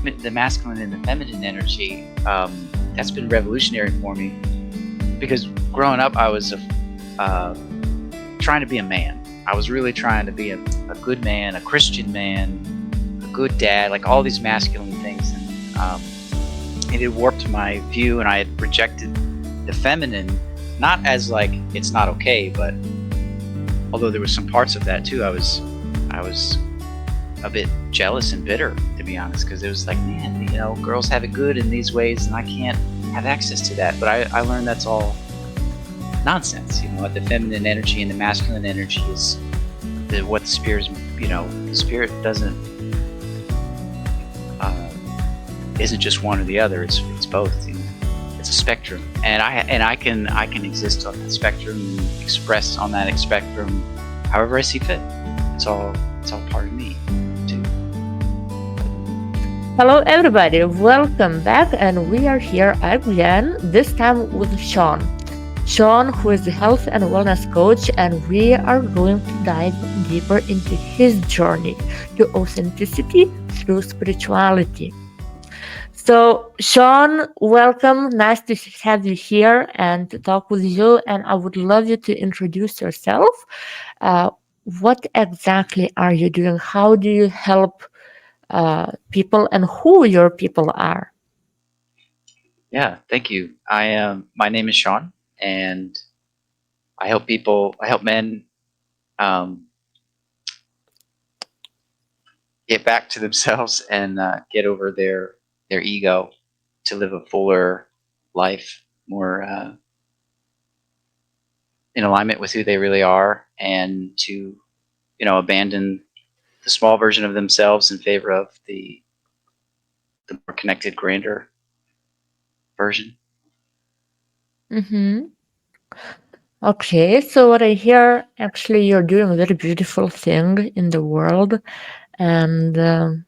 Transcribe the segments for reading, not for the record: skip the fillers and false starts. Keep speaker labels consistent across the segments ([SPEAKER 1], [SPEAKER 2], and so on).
[SPEAKER 1] the masculine and the feminine energy, that's been revolutionary for me, because growing up I was trying to be a man. I was really trying to be a good man, a Christian man, a good dad, like all these masculine things, and it had warped my view, and I had rejected the feminine, not as like it's not okay, but although there was some parts of that too, I was a bit jealous and bitter, to be honest, because it was like, man, girls have it good in these ways, and I can't have access to that. But I learned that's all nonsense. The feminine energy and the masculine energy is what the spirit is. The spirit doesn't isn't just one or the other. It's both. It's a spectrum, and I can exist on that spectrum and express on that spectrum however I see fit. It's all part of me too.
[SPEAKER 2] Hello, everybody. Welcome back, and we are here again. This time with Sean. Sean, who is a health and wellness coach, and we are going to dive deeper into his journey to authenticity through spirituality. So, Sean, welcome. Nice to have you here and to talk with you. And I would love you to introduce yourself. Uh, what exactly are you doing? How do you help people, and who your people are?
[SPEAKER 1] Yeah, thank you. My name is Sean, and I help people. I help men get back to themselves and get over their ego, to live a fuller life, more in alignment with who they really are, and to abandon the small version of themselves in favor of the more connected, grander version.
[SPEAKER 2] Mm-hmm. Okay, so what I hear, actually, you're doing a very beautiful thing in the world, and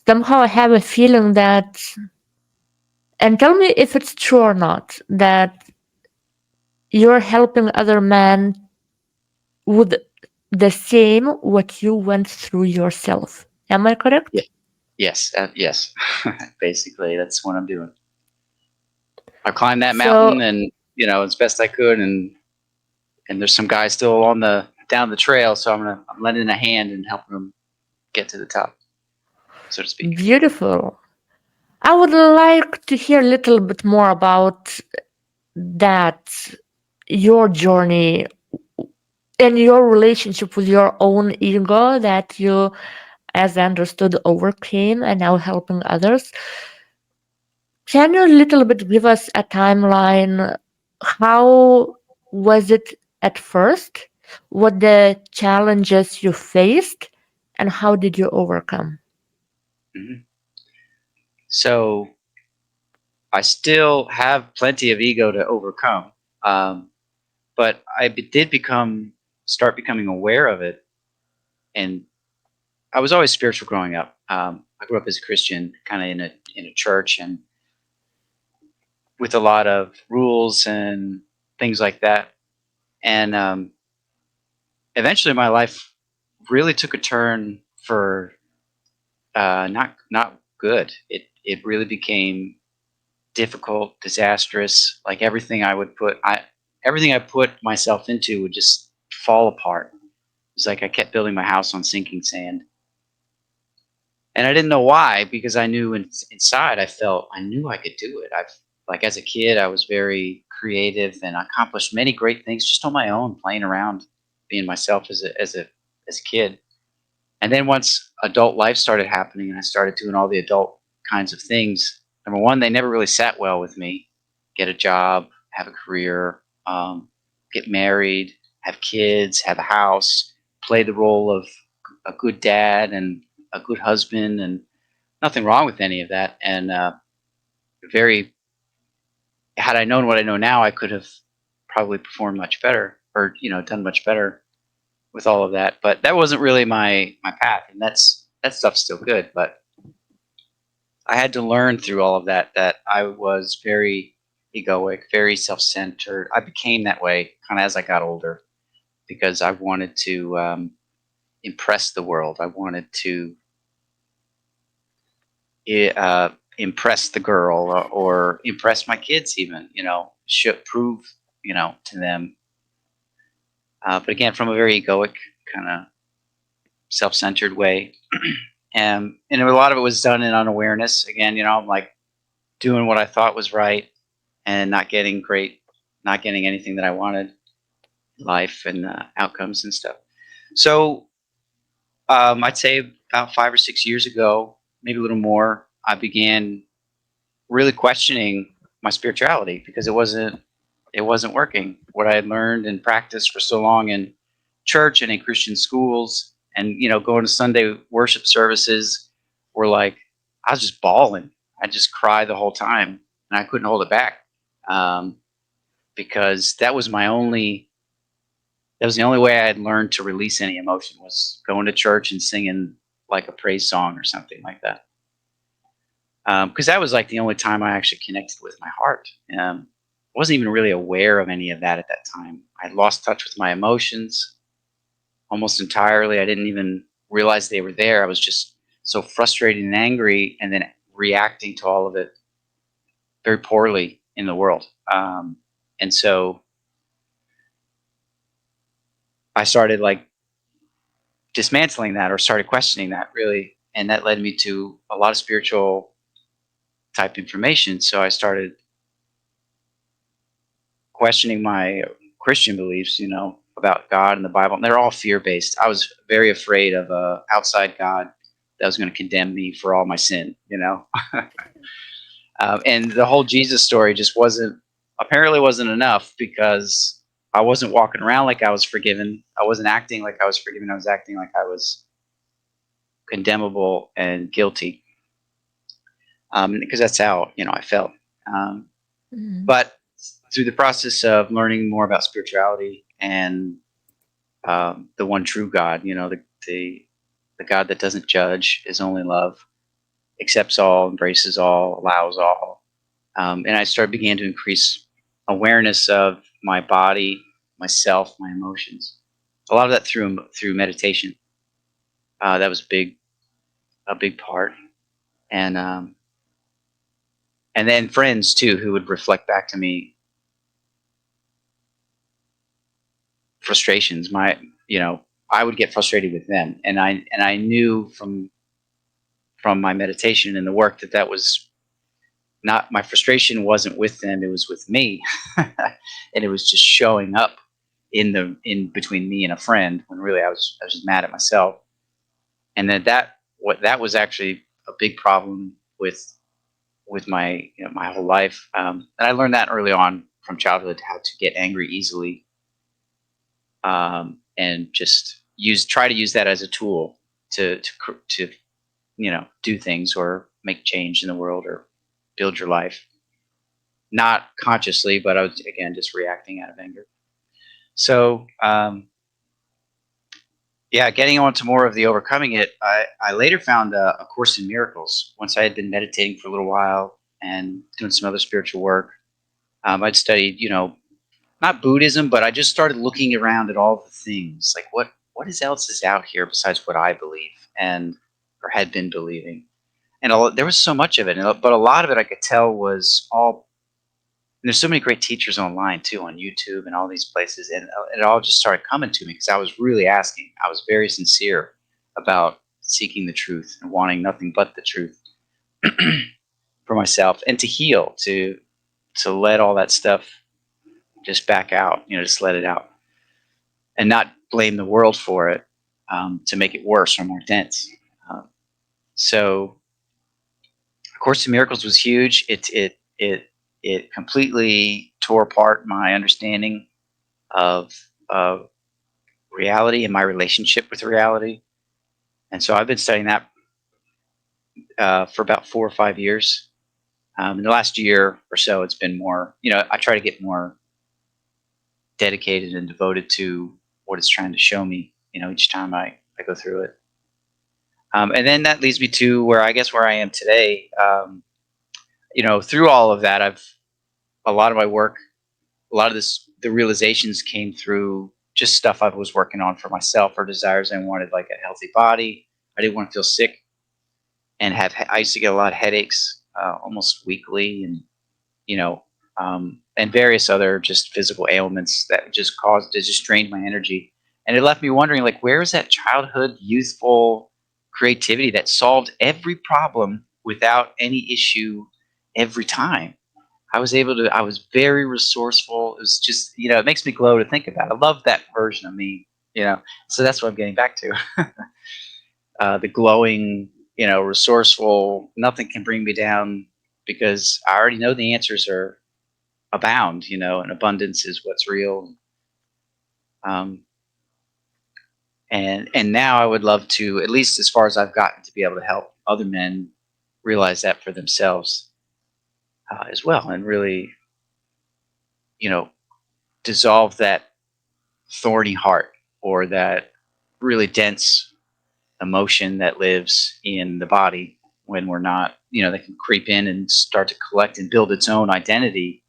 [SPEAKER 2] somehow I have a feeling that, and tell me if it's true or not, that you're helping other men with the same what you went through yourself. Am I
[SPEAKER 1] Yeah.
[SPEAKER 2] correct?
[SPEAKER 1] Yes. Yes. Basically, that's what I'm doing. I climbed that mountain,
[SPEAKER 2] So,
[SPEAKER 1] and as best I could, and there's some guys still on down the trail, so I'm lending a hand and helping them get to the top, so to speak.
[SPEAKER 2] beautiful. I would like to hear a little bit more about that, your journey and your relationship with your own ego that you, as I understood, overcame and now helping others. Can you a little bit give us a timeline? How was it at first? What the challenges you faced, and how did you overcome?
[SPEAKER 1] Hmm. So I still have plenty of ego to overcome, um, but I did start becoming aware of it, and I was always spiritual growing up. I grew up as a Christian, kind of in a church, and with a lot of rules and things like that. And eventually, my life really took a turn for not good. It really became difficult, disastrous. Like everything I put myself into would just fall apart. It's like I kept building my house on sinking sand, and I didn't know why, because I knew inside I knew I could do it. I've Like as a kid, I was very creative and accomplished many great things just on my own, playing around, being myself as a kid. And then once adult life started happening and I started doing all the adult kinds of things, number one, they never really sat well with me. Get a job, have a career, get married, have kids, have a house, play the role of a good dad and a good husband, and nothing wrong with any of that. And very, had I known what I know now, I could have probably performed much better, or done much better with all of that. But that wasn't really my path, and that stuff's still good. But I had to learn through all of that I was very egoic, very self-centered. I became that way kind of as I got older, because I wanted to impress the world. I wanted to impress the girl or impress my kids even, should prove, to them. But again, from a very egoic kind of self-centered way. And a lot of it was done in unawareness. Again, I'm like doing what I thought was right and not getting anything that I wanted in life and outcomes and stuff. So I'd say about 5 or 6 years ago, maybe a little more, I began really questioning my spirituality because it wasn't working. What I had learned and practiced for so long in church and in Christian schools and going to Sunday worship services were like I was just bawling. I just cried the whole time and I couldn't hold it back um, because that was the only way I had learned to release any emotion was going to church and singing like a praise song or something like that. Because that was like the only time I actually connected with my heart. I wasn't even really aware of any of that at that time. I lost touch with my emotions almost entirely. I didn't even realize they were there. I was just so frustrated and angry, and then reacting to all of it very poorly in the world. And so I started like dismantling that, or started questioning that really, and that led me to a lot of spiritual type information. So I started questioning my Christian beliefs, about God and the Bible. And they're all fear based. I was very afraid of a outside God that was going to condemn me for all my sin, and the whole Jesus story just apparently wasn't enough because I wasn't walking around like I was forgiven. I wasn't acting like I was forgiven. I was acting like I was condemnable and guilty, because that's how I felt.
[SPEAKER 2] Mhm.
[SPEAKER 1] But through the process of learning more about spirituality and the one true God, the God that doesn't judge, is only love, accepts all, embraces all, allows all, and I began to increase awareness of my body, myself, my emotions. A lot of that through meditation. That was a big part, and and then friends too who would reflect back to me frustrations. I would get frustrated with them, and I knew from my meditation and the work that was not, my frustration wasn't with them, it was with me. And it was just showing up in between me and a friend when really I was just mad at myself. And then that was actually a big problem with my my whole life. And I learned that early on from childhood, how to get angry easily, and just try to use that as a tool to do things or make change in the world or build your life. Not consciously, but I was again just reacting out of anger. So yeah, getting on to more of the overcoming it, I later found a Course in Miracles. Once I had been meditating for a little while and doing some other spiritual work, I'd studied, not Buddhism, but I just started looking around at all the things, like what else is out here besides what I believe and or had been believing. And there was so much of it, but a lot of it I could tell was all. And there's so many great teachers online too, on YouTube and all these places, and it all just started coming to me because I was really asking. I was very sincere about seeking the truth and wanting nothing but the truth for myself and to heal, to let all that stuff just back out, just let it out and not blame the world for it, to make it worse or more dense. So, A Course in Miracles was huge. It completely tore apart my understanding of reality and my relationship with reality. And so I've been studying that for about 4 or 5 years. In the last year or so, it's been more. I try to get more dedicated and devoted to what it's trying to show me. Each time I go through it. And then that leads me to where I am today. Through all of that, a lot of my work, a lot of the realizations came through just stuff I was working on for myself, or desires I wanted, like a healthy body. I didn't want to feel sick and I used to get a lot of headaches almost weekly, and you know, and various other just physical ailments that just drained my energy, and it left me wondering, like, where is that childhood, youthful creativity that solved every problem without any issue every time? I was very resourceful. It was just, it makes me glow to think about. I love that version of me, so that's what I'm getting back to. The glowing, resourceful, nothing can bring me down because I already know the answers are abound, and abundance is what's real. Um, and now I would love to, at least as far as I've gotten, to be able to help other men realize that for themselves as well, and really, you know, dissolve that thorny heart or that really dense emotion that lives in the body when we're not, that can creep in and start to collect and build its own identity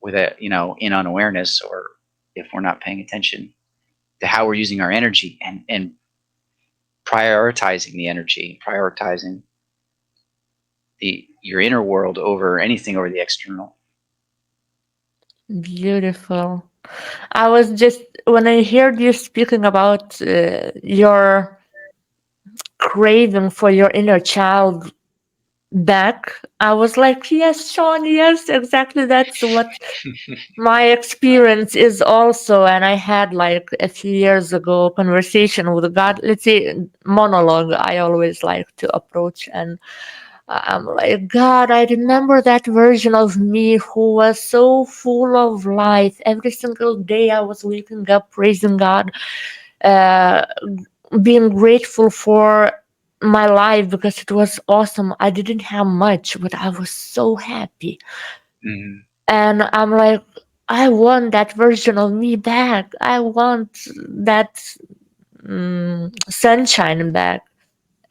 [SPEAKER 1] with it, in unawareness, or if we're not paying attention to how we're using our energy, and prioritizing the energy, prioritizing your inner world over anything, over the external.
[SPEAKER 2] Beautiful. I was just, when I heard you speaking about your craving for your inner child back, I was like, yes, Sean, yes, exactly. That's what my experience is also. And I had like a few years ago conversation with God, let's say monologue I always like to approach. And I'm like, God, I remember that version of me who was so full of life. Every single day I was waking up praising God, uh, being grateful for my life because it was awesome. I didn't have much, but I was so happy.
[SPEAKER 1] Mm-hmm.
[SPEAKER 2] And I'm like, I want that version of me back. I want that sunshine back.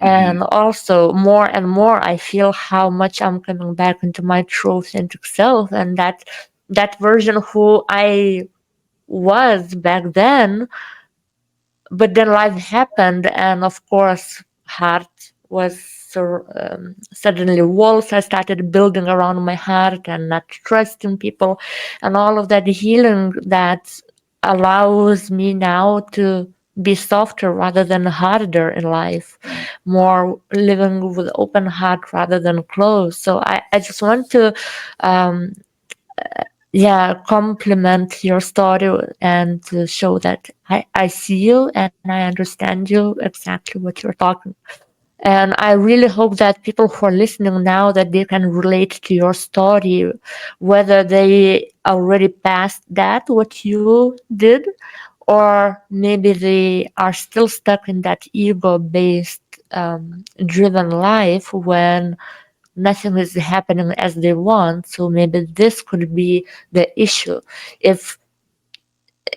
[SPEAKER 1] Mm-hmm.
[SPEAKER 2] And also, more and more, I feel how much I'm coming back into my true authentic self, and that version who I was back then. But then life happened, and of course, heart was suddenly walls I started building around my heart and not trusting people, and all of that healing that allows me now to be softer rather than harder in life, more living with open heart rather than closed. So I just want to um, yeah, compliment your story and to show that I see you and I understand you exactly what you're talking. And I really hope that people who are listening now that they can relate to your story, whether they already passed that what you did, or maybe they are still stuck in that ego based driven life when nothing is happening as they want. So maybe this could be the issue. If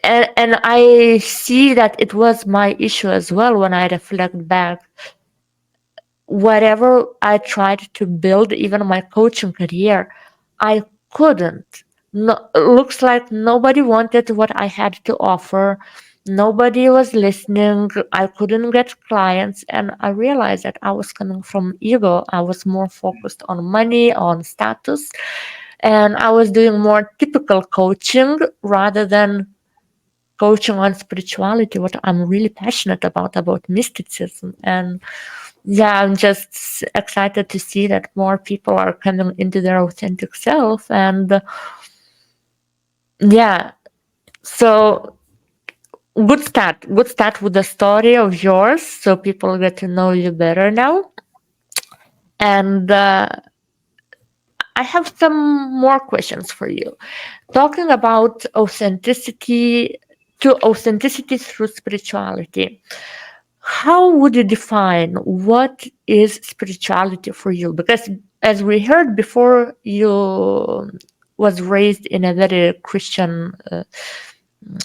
[SPEAKER 2] and I see that it was my issue as well when I reflect back. Whatever I tried to build, even my coaching career, I couldn't. No, looks like nobody wanted what I had to offer. Nobody was listening. I couldn't get clients. And I realized that I was coming from ego. I was more focused on money, on status. And I was doing more typical coaching rather than coaching on spirituality, what I'm really passionate about mysticism. And yeah, I'm just excited to see that more people are coming into their authentic self. And yeah, so good start with the story of yours so people get to know you better now. And I have some more questions for you. Talking about authenticity through spirituality. How would you define what is spirituality for you? Because as we heard before, you was raised in a very Christian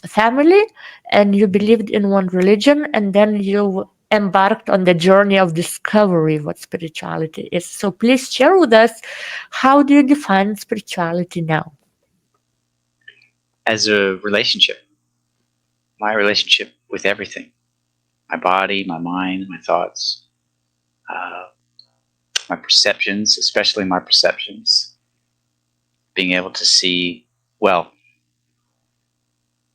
[SPEAKER 2] family, and you believed in one religion, and then you embarked on the journey of discovery what spirituality is. So please share with us, how do you define spirituality now?
[SPEAKER 1] As a relationship, my relationship with everything, my body, my mind, my thoughts, uh, my perceptions, especially my perceptions, being able to see, well,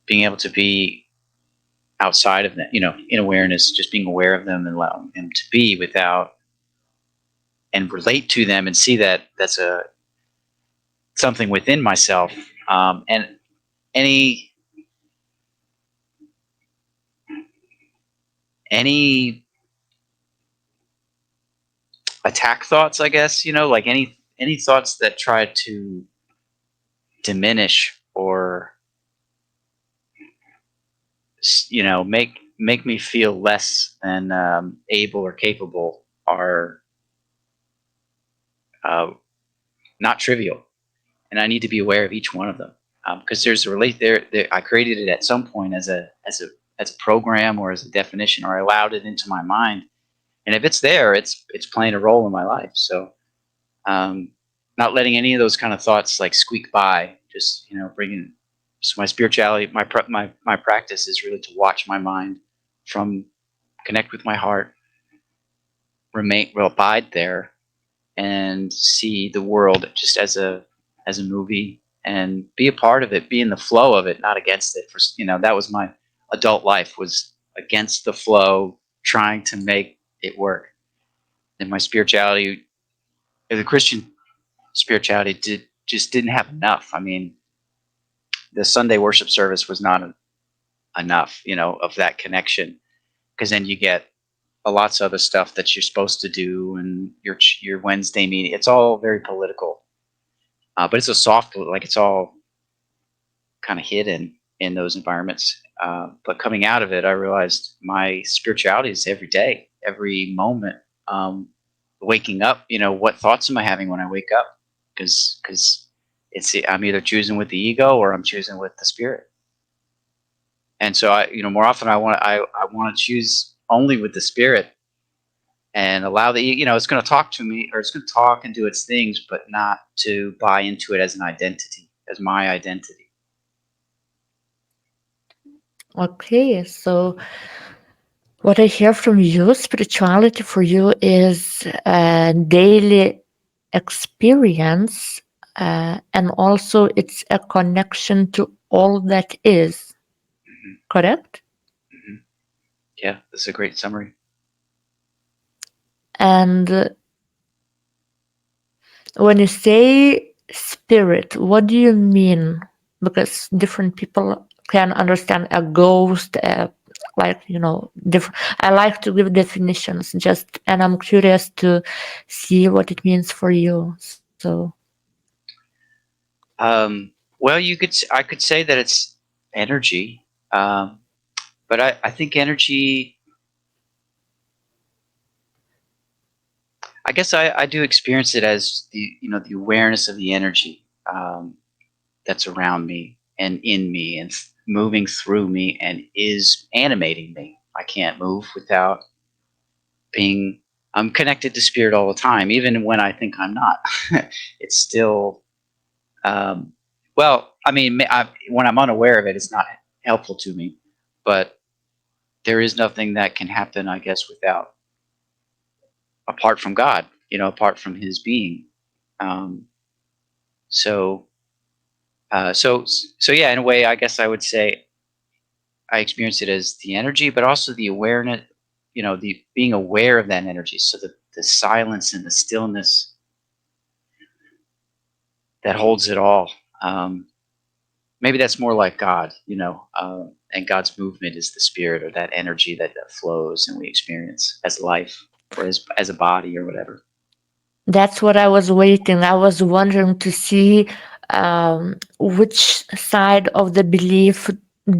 [SPEAKER 1] being able to be outside of them, in awareness, just being aware of them and allowing them to be without, and relate to them and see that that's a something within myself. And any any attack thoughts, I guess, like any thoughts that try to diminish or make me feel less than able or capable are uh, not trivial, and I need to be aware of each one of them, because there's a relate there. I created it at some point as a program or as a definition, or I allowed it into my mind, and if it's there, it's playing a role in my life. So um, not letting any of those kind of thoughts like squeak by, just bringing. So my spirituality, my practice is really to watch my mind, from connect with my heart, abide there, and see the world just as a movie, and be a part of it, be in the flow of it, not against it. That was my adult life, was against the flow, trying to make it work. And my spirituality, the Christian spirituality, didn't have enough. I mean, the Sunday worship service was not enough, of that connection, because then you get lots of other stuff that you're supposed to do, and your Wednesday meeting. It's all very political, but it's a soft, like it's all kind of hidden in those environments. But coming out of it, I realized my spirituality is every day, every moment. Waking up, what thoughts am I having when I wake up? Because I'm either choosing with the ego or I'm choosing with the spirit. And so more often I want to choose only with the spirit, and allow it's going to talk to me, or it's going to talk and do its things, but not to buy into it as an identity, as my identity.
[SPEAKER 2] Okay, so what I hear from you, spirituality for you is a daily experience, and also it's a connection to all that is.
[SPEAKER 1] Mm-hmm.
[SPEAKER 2] Correct?
[SPEAKER 1] Mm-hmm. Yeah, that's a great summary.
[SPEAKER 2] And when you say spirit, what do you mean? Because different people can understand a ghost, different. I like to give definitions, and I'm curious to see what it means for you. So,
[SPEAKER 1] Well, I could say that it's energy, but I think energy. I guess I do experience it as the awareness of the energy, that's around me and in me and moving through me and is animating me. I can't move without being. I'm connected to spirit all the time, even when I think I'm not. It's still. Well, I mean, when I'm unaware of it, it's not helpful to me. But there is nothing that can happen, I guess, apart from God. Apart from His being. Um, so, so yeah. In a way, I guess I would say I experience it as the energy, but also the awareness. The being aware of that energy. So the silence and the stillness that holds it all. Maybe that's more like God, and God's movement is the spirit, or that energy that flows and we experience as life, or as a body or whatever.
[SPEAKER 2] that's what I was waiting. I was wondering to see which side of the belief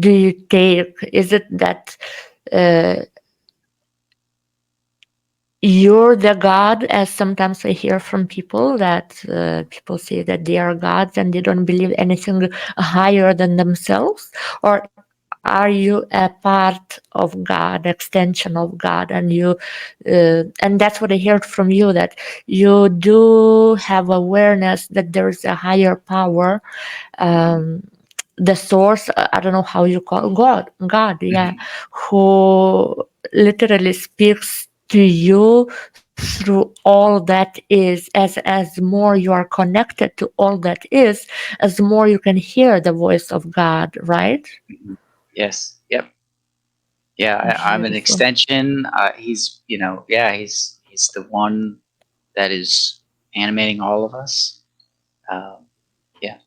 [SPEAKER 2] do you take? Is it that uh, you're the God, as sometimes I hear from people that people say that they are gods and they don't believe anything higher than themselves? Or are you a part of God, extension of God, and that's what I heard from you, that you do have awareness that there is a higher power, the source, I don't know how you call God, yeah, who literally speaks to you through all that is, as more you are connected to all that is, as more you can hear the voice of God, right?
[SPEAKER 1] Mhm. Yes. Yep. Yeah. I'm an
[SPEAKER 2] Beautiful.
[SPEAKER 1] extension. He's, yeah, he's the one that is animating all of us. Um, yeah.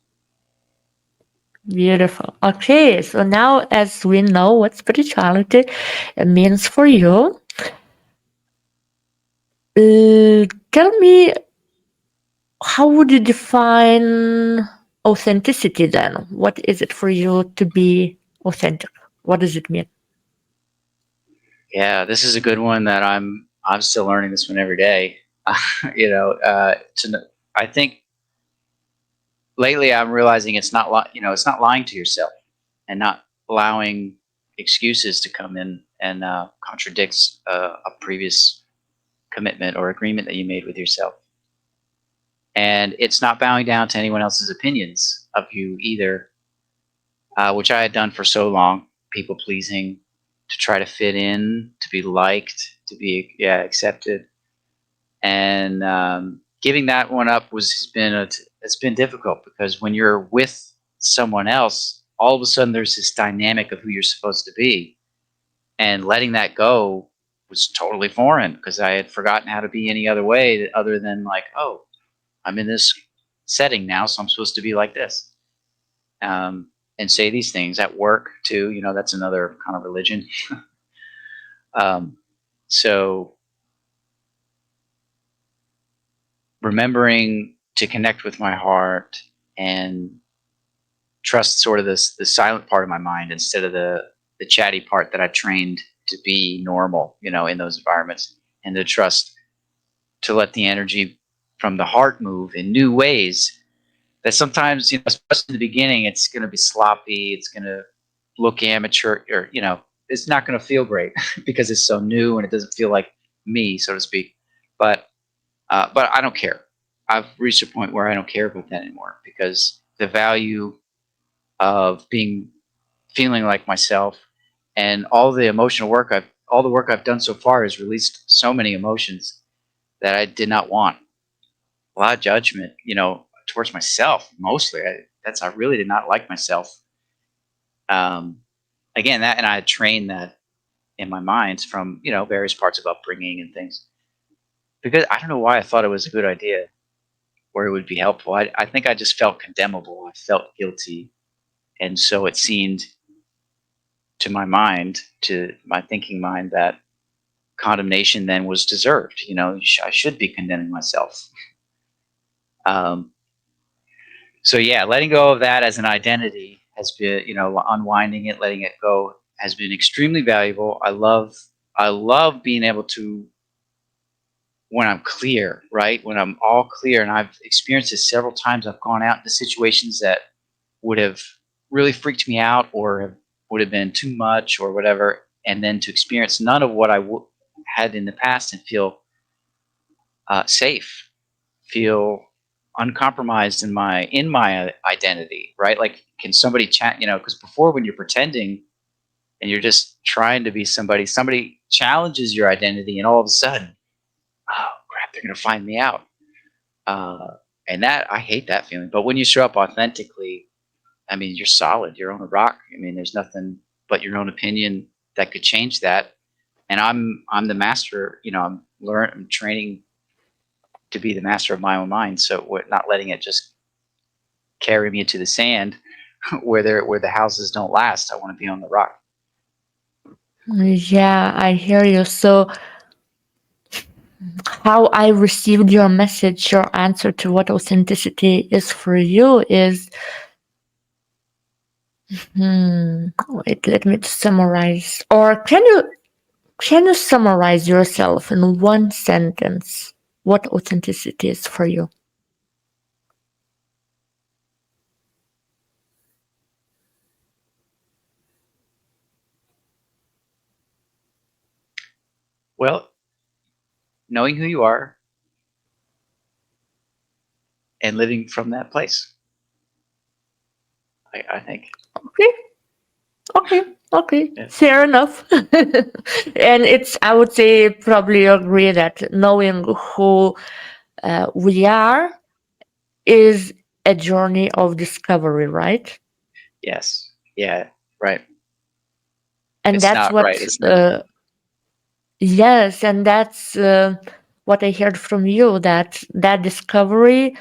[SPEAKER 2] Beautiful. Okay, so now as we know what spirituality means for you, tell me, how would you define authenticity then? What is it for you to be authentic? What does it mean?
[SPEAKER 1] Yeah. This is a good one that I'm still learning this one every day. I think lately I'm realizing it's not lying to yourself and not allowing excuses to come in and contradicts a previous commitment or agreement that you made with yourself. And it's not bowing down to anyone else's opinions of you either, which I had done for so long, people pleasing, to try to fit in, to be liked, to be accepted, and giving that one up it's been difficult because when you're with someone else, all of a sudden there's this dynamic of who you're supposed to be, and letting that go was totally foreign because I had forgotten how to be any other way other than like, oh, I'm in this setting now, so I'm supposed to be like this, and say these things at work too. That's another kind of religion. um, so remembering to connect with my heart and trust sort of the silent part of my mind instead of the chatty part that I trained to be normal, in those environments, and to trust to let the energy from the heart move in new ways that sometimes, especially in the beginning, it's going to be sloppy. It's going to look amateur, or, it's not going to feel great because it's so new and it doesn't feel like me, so to speak. But I don't care. I've reached a point where I don't care about that anymore because the value of feeling like myself, and all the work I've done so far has released so many emotions that I did not want. A lot of judgment, towards myself mostly. I really did not like myself. Um, Again, that, and I had trained that in my mind from various parts of upbringing and things, because I don't know why I thought it was a good idea or it would be helpful. I think I just felt condemnable. I felt guilty, and so it seemed to my thinking mind, that condemnation then was deserved. I should be condemning myself. Um, so yeah, letting go of that as an identity has been, unwinding it, letting it go, has been extremely valuable. I love being able to, when I'm clear, right? When I'm all clear, and I've experienced this several times. I've gone out into situations that would have really freaked me out, or would have been too much or whatever, and then to experience none of what I had in the past and feel safe, feel uncompromised in my identity, right? Like, can somebody chat? Because before, when you're pretending and you're just trying to be somebody challenges your identity, and all of a sudden, oh crap, they're gonna find me out. Uh, and that, I hate that feeling. But when you show up authentically, I mean, you're solid. You're on a rock. I mean, there's nothing but your own opinion that could change that. And I'm the master. I'm training to be the master of my own mind. So we're not letting it just carry me to the sand where the houses don't last. I want to be on the rock.
[SPEAKER 2] Yeah, I hear you. So, how I received your message, your answer to what authenticity is for you is, wait, let me summarize. Or can you summarize yourself in one sentence what authenticity is for you?
[SPEAKER 1] Well, knowing who you are and living from that place, I think.
[SPEAKER 2] Okay. Okay, okay,
[SPEAKER 1] Yeah.
[SPEAKER 2] fair enough. And it's, I would say, probably agree that knowing who we are is a journey of discovery, right?
[SPEAKER 1] Yes. Yeah. Right.
[SPEAKER 2] And
[SPEAKER 1] It's
[SPEAKER 2] that's
[SPEAKER 1] not right.
[SPEAKER 2] what,
[SPEAKER 1] It's never.
[SPEAKER 2] yes, and that's what I heard from you, that that discovery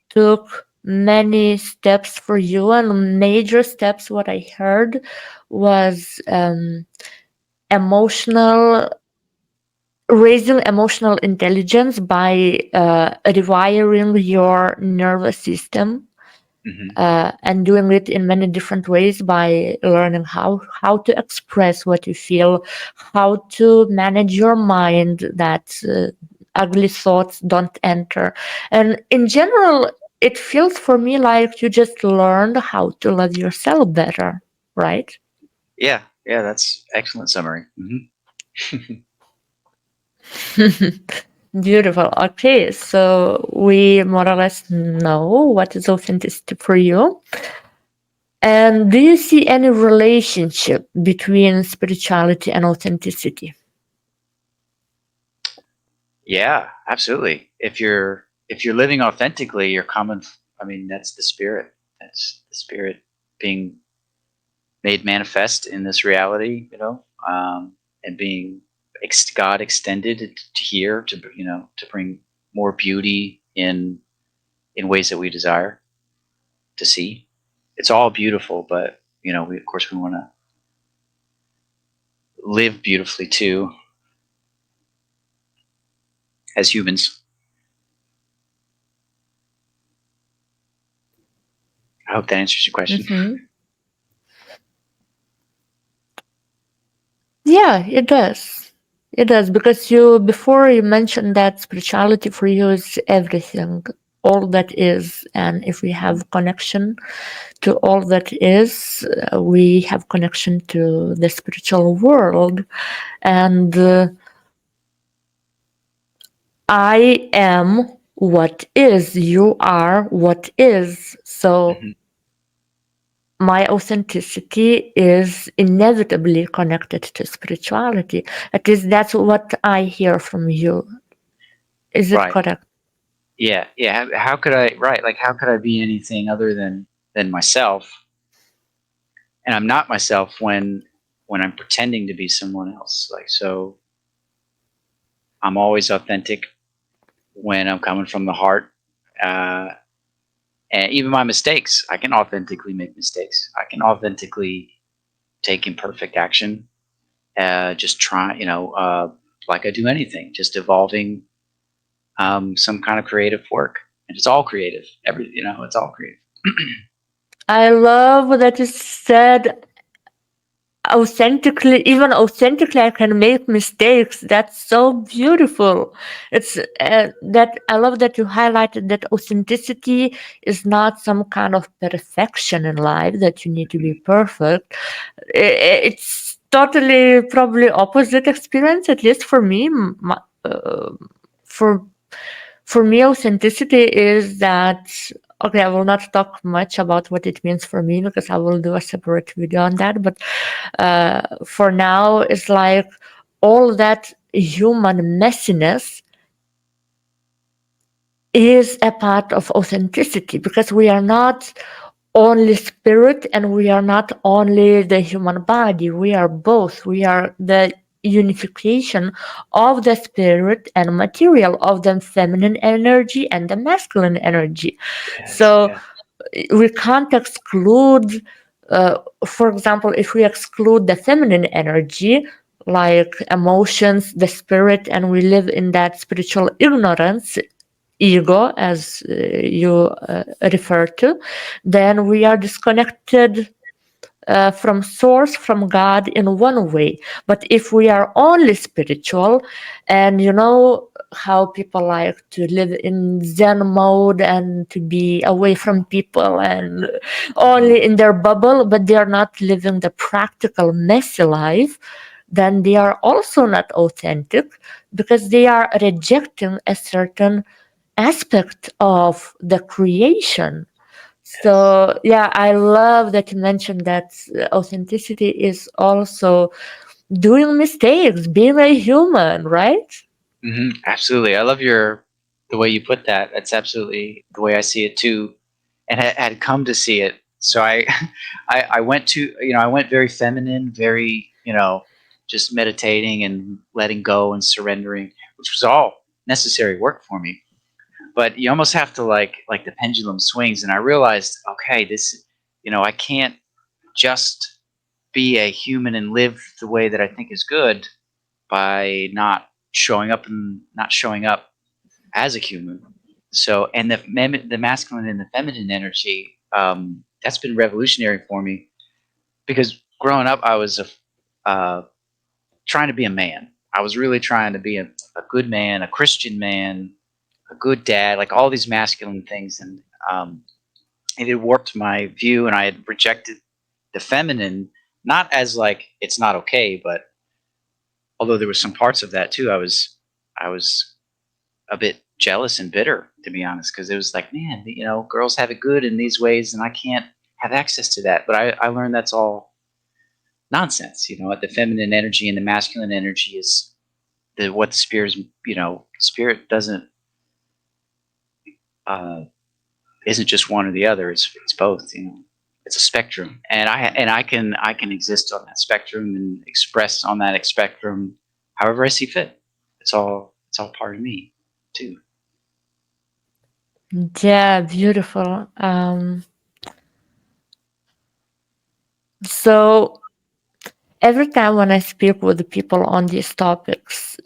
[SPEAKER 2] took many steps for you, and major steps, what I heard was emotional raising emotional intelligence by rewiring your nervous system,
[SPEAKER 1] Hmm.
[SPEAKER 2] and doing it in many different ways by learning how to express what you feel, how to manage your mind, that ugly thoughts don't enter. And in general, it feels for me like you just learned how to love yourself better, right?
[SPEAKER 1] Yeah. Yeah. That's excellent summary.
[SPEAKER 2] Beautiful. Okay, so we more or less know what is authenticity for you. And do you see any relationship between spirituality and authenticity?
[SPEAKER 1] Yeah. Absolutely. If you're living authentically, you're coming. I mean, that's the spirit. That's the spirit being made manifest in this reality. And being God extended to here to to bring more beauty in ways that we desire to see. It's all beautiful, but we of course we want to live beautifully too as humans. I hope that answers your question.
[SPEAKER 2] Mm-hmm. Yeah, it does. It does, because you before you mentioned that spirituality for you is everything, all that is, and if we
[SPEAKER 1] Mhm.
[SPEAKER 2] have connection to all that is, we have connection to the spiritual world. And I am what is, you are what is. So
[SPEAKER 1] Mhm.
[SPEAKER 2] my authenticity is inevitably connected to spirituality. At least that's what I hear from you. Is it
[SPEAKER 1] Right.
[SPEAKER 2] correct?
[SPEAKER 1] Yeah. Yeah. How could I? Right. Like, how could I be anything other than myself? And I'm not myself when I'm pretending to be someone else. Like, so I'm always authentic when I'm coming from the heart. Uh, and even my mistakes, I can authentically make mistakes. I can authentically take imperfect action. Just try, like I do anything, just evolving some kind of creative work, and it's all creative. It's all creative.
[SPEAKER 2] I love that you said authentically, even authentically I can make mistakes. That's so beautiful. It's that I love that you highlighted that authenticity is not some kind of perfection in life, that you need to be perfect. It's totally probably opposite experience, at least for me. For for me, authenticity is that, okay, I will not talk much about what it means for me because I will do a separate video on that. But for now, it's like all that human messiness is a part of authenticity, because we are not only spirit and we are not only the human body. We are both. We are the unification of the spirit and material, of the feminine energy and the masculine energy.
[SPEAKER 1] Yes,
[SPEAKER 2] So
[SPEAKER 1] yeah.
[SPEAKER 2] we can't exclude, for example, if we exclude the feminine energy, like emotions, the spirit, and we live in that spiritual ignorance, ego, as you refer to, then we are disconnected from source, from God in one way. But if we are only spiritual, and you know how people like to live in Zen mode and to be away from people and
[SPEAKER 1] Hmm.
[SPEAKER 2] only in their bubble, but they are not living the practical, messy life, then they are also not authentic, because they are rejecting a certain aspect of the creation.
[SPEAKER 1] Yes.
[SPEAKER 2] So yeah, I love that you mentioned that authenticity is also doing mistakes, being a human, right?
[SPEAKER 1] Absolutely. I love the way you put that. That's absolutely the way I see it too, and had come to see it. So I went to, I went very feminine, very, just meditating and letting go and surrendering, which was all necessary work for me. But you almost have to like the pendulum swings, and I realized, okay, I can't just be a human and live the way that I think is good by not showing up as a human. So, and the masculine and the feminine energy, that's been revolutionary for me because growing up, I was trying to be a man. I was really trying to be a good man, a Christian man, a good dad, like all these masculine things, and it had warped my view, and I had rejected the feminine, not as like it's not okay, but although there was some parts of that too, I was a bit jealous and bitter, to be honest, because it was like, man, girls have it good in these ways, and I can't have access to that. But I learned that's all nonsense. The feminine energy and the masculine energy is what the spirit is. Spirit doesn't uh, isn't just one or the other. It's both. It's a spectrum, and I can exist on that spectrum and express on that spectrum however I see fit. It's all part of me too.
[SPEAKER 2] Yeah, beautiful. So every time when I speak with the people on these topics,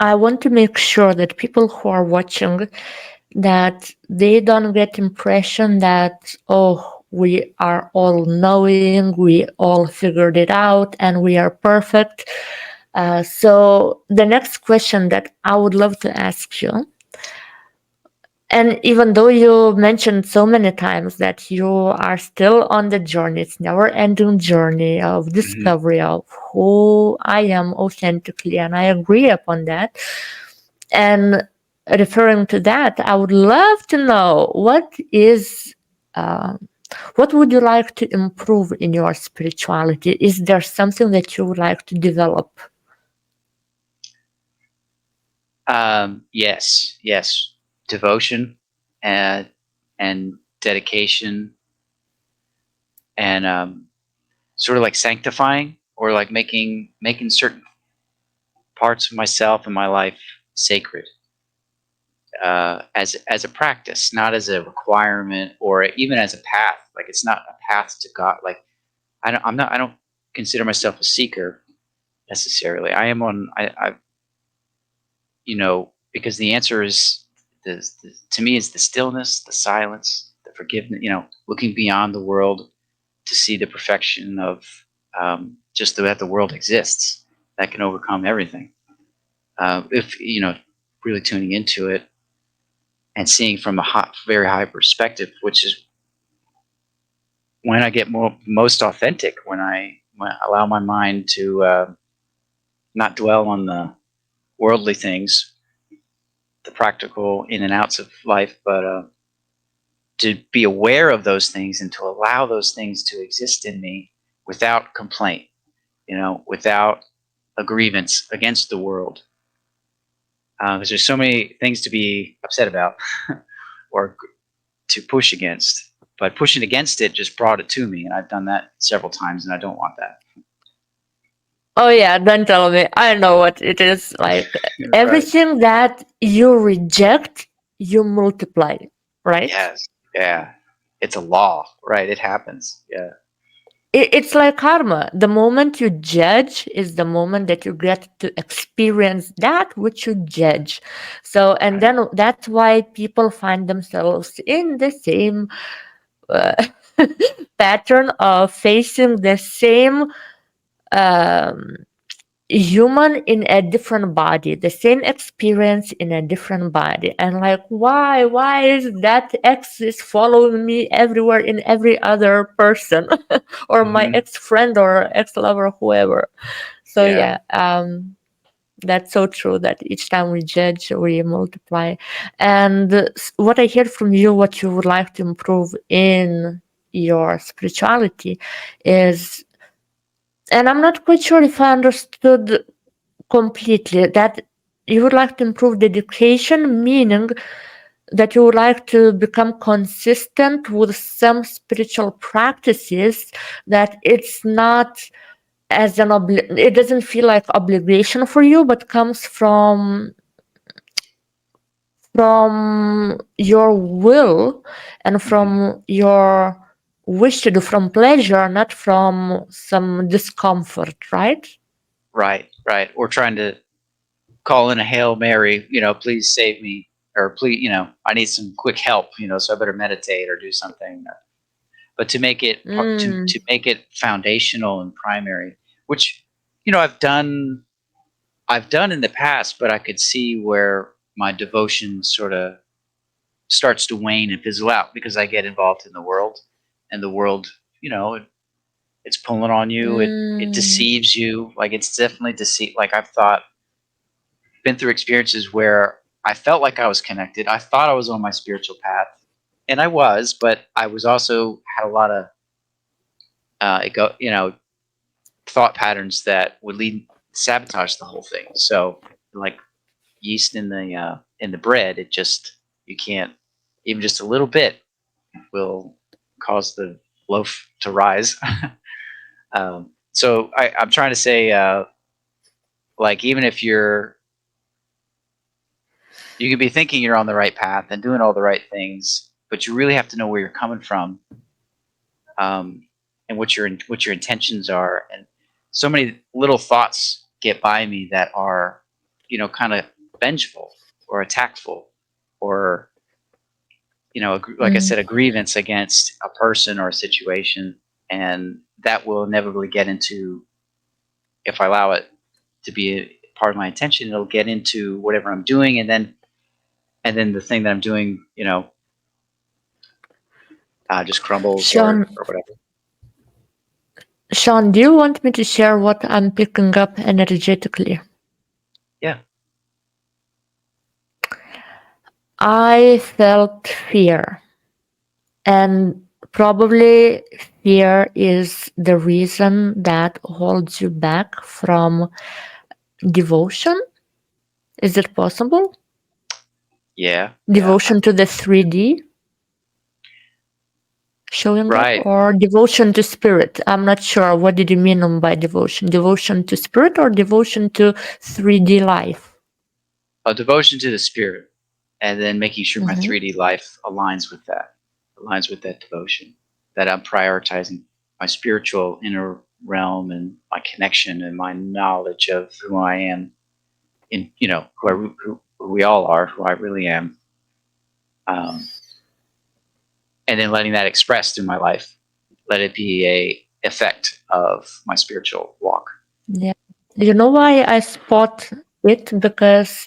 [SPEAKER 2] I want to make sure that people who are watching that they don't get impression that, oh, we are all knowing, we all figured it out, and we are perfect. So the next question that I would love to ask you, and even though you mentioned so many times that you are still on the journey, it's never ending journey of
[SPEAKER 1] Hmm.
[SPEAKER 2] discovery of who I am authentically, and I agree upon that. And referring to that, I would love to know uh, what would you like to improve in your spirituality? Is there something that you would like to develop?
[SPEAKER 1] Yes, yes, devotion, and and dedication, and sort of like sanctifying, or like making certain parts of myself and my life sacred, as a practice, not as a requirement or even as a path. Like it's not a path to God. Like I don't consider myself a seeker necessarily. I am on. Because the answer is to me is the stillness, the silence, the forgiveness. Looking beyond the world to see the perfection of just that the world exists that can overcome everything. If really tuning into it and seeing from a very high perspective, which is when I get most authentic, when I allow my mind to not dwell on the worldly things, the practical in and outs of life, but to be aware of those things and to allow those things to exist in me without complaint, without a grievance against the world. Because there's so many things to be upset about or to push against. But pushing against it just brought it to me, and I've done that several times, and I don't want that.
[SPEAKER 2] Oh yeah, don't tell me. I know what it is like.
[SPEAKER 1] Right.
[SPEAKER 2] Everything that you reject, you multiply, right?
[SPEAKER 1] Yes. Yeah. It's a law, right? It happens. Yeah.
[SPEAKER 2] It's like karma. The moment you judge is the moment that you get to experience that which you judge. So, and
[SPEAKER 1] Right.
[SPEAKER 2] then that's why people find themselves in the same uh, pattern of facing the same um, human in a different body, the same experience in a different body. And like, why is that X is following me everywhere in every other person, or my
[SPEAKER 1] Hmm.
[SPEAKER 2] ex friend or ex lover, whoever. So
[SPEAKER 1] Yeah.
[SPEAKER 2] yeah, That's so true that each time we judge, we multiply. And what I hear from you, what you would like to improve in your spirituality is, and I'm not quite sure if I understood completely, that you would like to improve dedication, meaning that you would like to become consistent with some spiritual practices, that it's not as an it doesn't feel like obligation for you, but comes from your will and
[SPEAKER 1] Hmm.
[SPEAKER 2] from your wish to do, from pleasure, not from some discomfort, right?
[SPEAKER 1] Right, right. Or trying to call in a Hail Mary, please save me, or please, I need some quick help, so I better meditate or do something. But to make it
[SPEAKER 2] Mm,
[SPEAKER 1] to make it foundational and primary, which I've done in the past, but I could see where my devotion sort of starts to wane and fizzle out because I get involved in the world, and the world, it's pulling on you. It
[SPEAKER 2] mm,
[SPEAKER 1] deceives you. Like it's definitely deceit. Like I've thought, been through experiences where I felt like I was connected. I thought I was on my spiritual path, and I was, but I was also had a lot of thought patterns that would lead sabotage the whole thing. So like yeast in the bread, it just you can't even just a little bit will cause the loaf to rise. So I'm trying to say, like even if you could be thinking you're on the right path and doing all the right things, but you really have to know where you're coming from, and what your intentions are. And so many little thoughts get by me that are, kind of vengeful or attackful, or like I
[SPEAKER 2] mm.
[SPEAKER 1] said, a grievance against a person or a situation, and that will inevitably get into, if I allow it to be a part of my intention, it'll get into whatever I'm doing, and then the thing that I'm doing, just crumbles
[SPEAKER 2] Sean,
[SPEAKER 1] or whatever.
[SPEAKER 2] Sean, do you want me to share what I'm picking up energetically?
[SPEAKER 1] Yeah.
[SPEAKER 2] I felt fear, and probably fear is the reason that holds you back from devotion. Is it possible?
[SPEAKER 1] Yeah. Yeah.
[SPEAKER 2] Devotion to the 3D showing up,
[SPEAKER 1] Right.
[SPEAKER 2] or devotion to spirit? I'm not sure. What did you mean by devotion? Devotion to spirit or devotion to 3D life?
[SPEAKER 1] A devotion to the spirit, and then making sure my
[SPEAKER 2] Mm-hmm.
[SPEAKER 1] 3D life aligns with that devotion, that I'm prioritizing my spiritual inner realm and my connection and my knowledge of who I am, in who we all are, who I really am, um, and then letting that express through my life. Let it be a effect of my spiritual walk.
[SPEAKER 2] Yeah. You know why I spot it? Because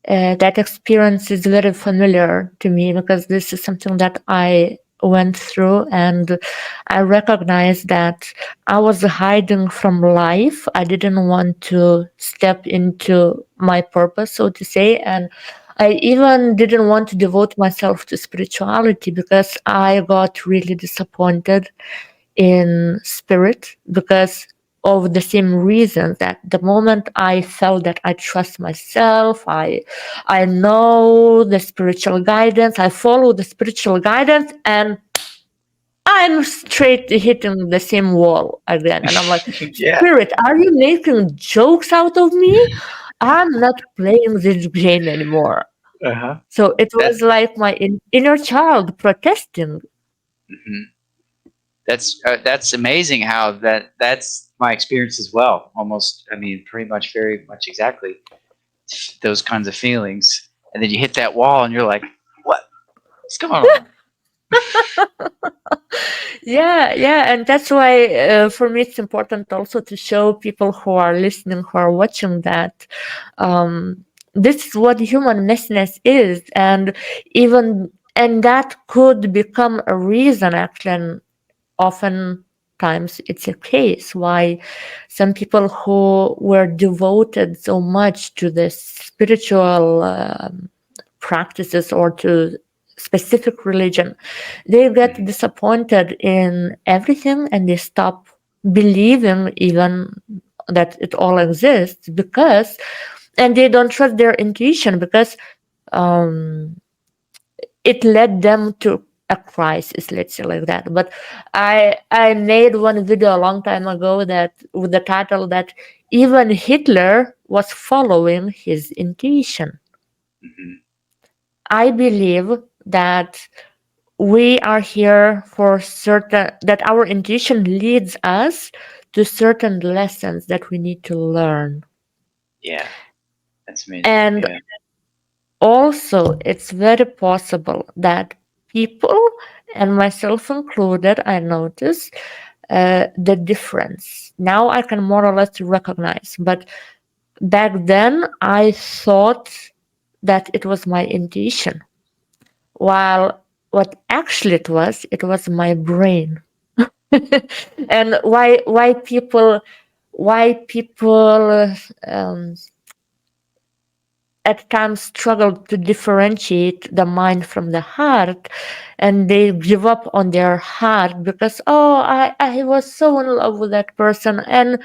[SPEAKER 2] that experience is very familiar to me, because this is something that I went through, and I recognized that I was hiding from life. I didn't want to step into my purpose, so to say, and I even didn't want to devote myself to spirituality because I got really disappointed in spirit, because of the same reason, that the moment I felt that I trust myself, I know the spiritual guidance, I follow the spiritual guidance, and I'm straight hitting the same wall again. And I'm like,
[SPEAKER 1] Yeah.
[SPEAKER 2] spirit, are you making jokes out of me? I'm not playing this game anymore.
[SPEAKER 1] Uh huh.
[SPEAKER 2] So it
[SPEAKER 1] That.
[SPEAKER 2] was like my inner child protesting.
[SPEAKER 1] Mhm. That's amazing how that's my experience as well. Almost, I mean, pretty much, very much exactly those kinds of feelings. And then you hit that wall, and you're like, what's going on?
[SPEAKER 2] Yeah, and that's why for me it's important also to show people who are listening, who are watching, that this is what human messiness is, and even and that could become a reason, actually, and often. times it's a case, why some people who were devoted so much to the spiritual practices or to specific religion, they get disappointed in everything and they stop believing even that it all exists, because and they don't trust their intuition because um, it led them to a crisis, let's say like that. But I made one video a long time ago that with the title that even Hitler was following his intuition.
[SPEAKER 1] Mhm.
[SPEAKER 2] I believe that we are here for certain, that our intuition leads us to certain lessons that we need to learn.
[SPEAKER 1] Yeah, that's amazing.
[SPEAKER 2] And
[SPEAKER 1] Yeah.
[SPEAKER 2] also, it's very possible that people, and myself included, I notice the difference. Now I can more or less recognize, but back then I thought that it was my intuition, while what actually it was my brain. And why people um, at times struggle to differentiate the mind from the heart, and they give up on their heart because, oh, I was so in love with that person, and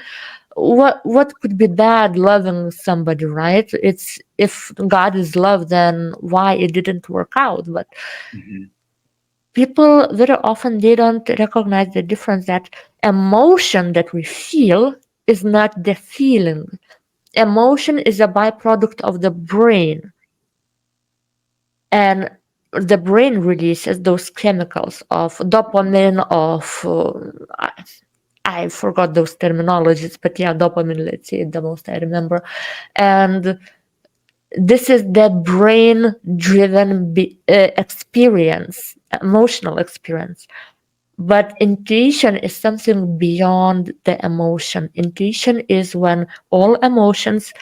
[SPEAKER 2] what could be bad loving somebody, right? It's, if God is love, then why it didn't work out? But
[SPEAKER 1] Mhm.
[SPEAKER 2] people very often, they don't recognize the difference, that emotion that we feel is not the feeling. Emotion is a byproduct of the brain, and the brain releases those chemicals of dopamine, of I forgot those terminologies, but yeah, dopamine, let's say, the most I remember. And this is the brain driven experience, emotional experience. But intuition is something beyond the emotion. Intuition is when all emotions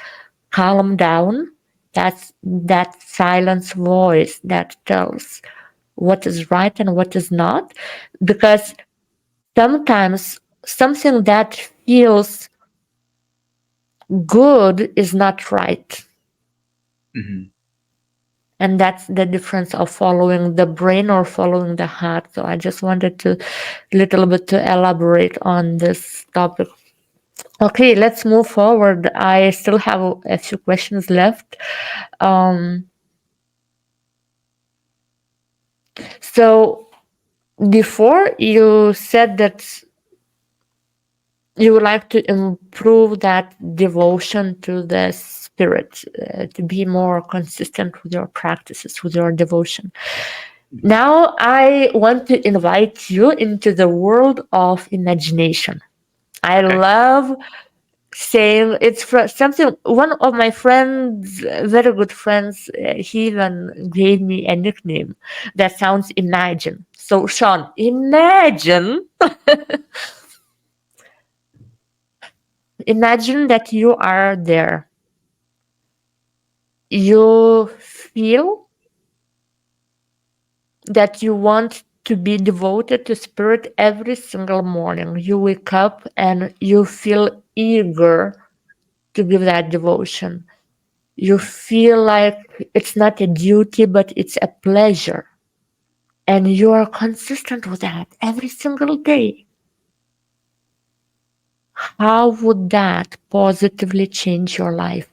[SPEAKER 2] calm down. That's that silence voice that tells what is right and what is not. Because sometimes something that feels good is not right.
[SPEAKER 1] Mhm.
[SPEAKER 2] And that's the difference of following the brain or following the heart. So I just wanted to little bit to elaborate on this topic. Okay, let's move forward. I still have a few questions left. Um, so before you said that you would like to improve that devotion to the spirit, to be more consistent with your practices, with your devotion.
[SPEAKER 1] Mhm.
[SPEAKER 2] Now I want to invite you into the world of imagination. I
[SPEAKER 1] Okay.
[SPEAKER 2] love saying it's something. One of my friends, very good friends, he even gave me a nickname that sounds imagine. So Sean, imagine, imagine that you are there. You feel that you want to be devoted to spirit every single morning. You wake up and you feel eager to give that devotion. You feel like it's not a duty, but it's a pleasure. And you are consistent with that every single day. How would that positively change your life?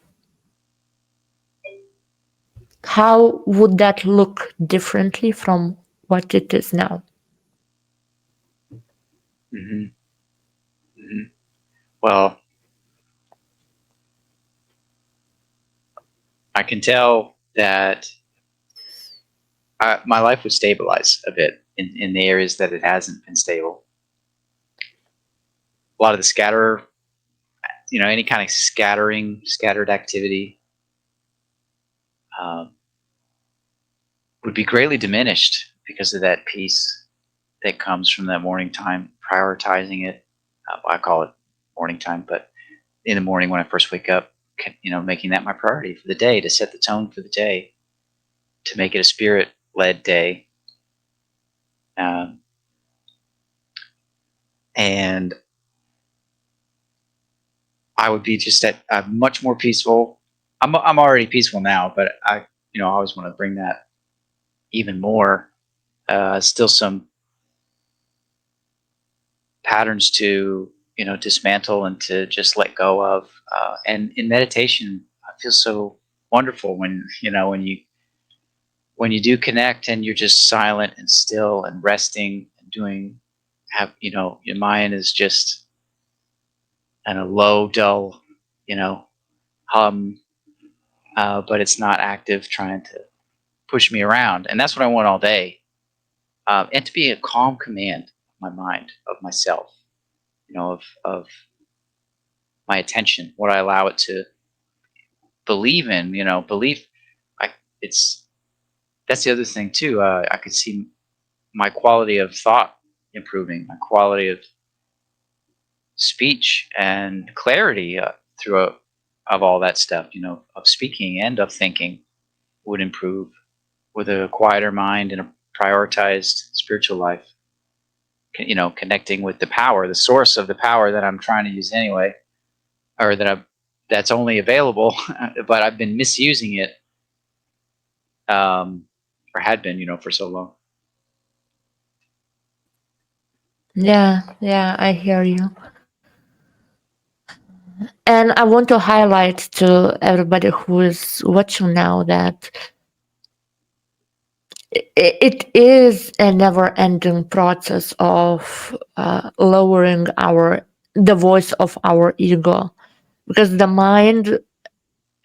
[SPEAKER 2] How would that look differently from what it is now?
[SPEAKER 1] Mhm. Mhm. Well, I can tell that my life would stabilize a bit in the areas that it hasn't been stable. A lot of the any kind of scattered activity um, would be greatly diminished because of that peace that comes from that morning time, prioritizing it. I call it morning time, but in the morning when I first wake up, making that my priority for the day, to set the tone for the day, to make it a spirit-led day. Um, and I would be just at much more peaceful. I'm already peaceful now, but I always want to bring that even more. Still some patterns to dismantle and to just let go of. And in meditation, I feel so wonderful when you do connect and you're just silent and still and resting and doing have your mind is just in a low dull you know hum, but it's not active trying to push me around, and that's what I want all day. And to be a calm command of my mind, of myself, of my attention, what I allow it to believe in. Belief. I it's That's the other thing too. I could see my quality of thought improving, my quality of speech and clarity through of all that stuff. Of speaking and of thinking would improve with a quieter mind and a prioritized spiritual life. Connecting with the power, the source of the power that I'm trying to use anyway, or that's only available, but I've been misusing it, or had been, for so long.
[SPEAKER 2] Yeah, I hear you. And I want to highlight to everybody who is watching now that it is a never-ending process of lowering the voice of our ego, because the mind,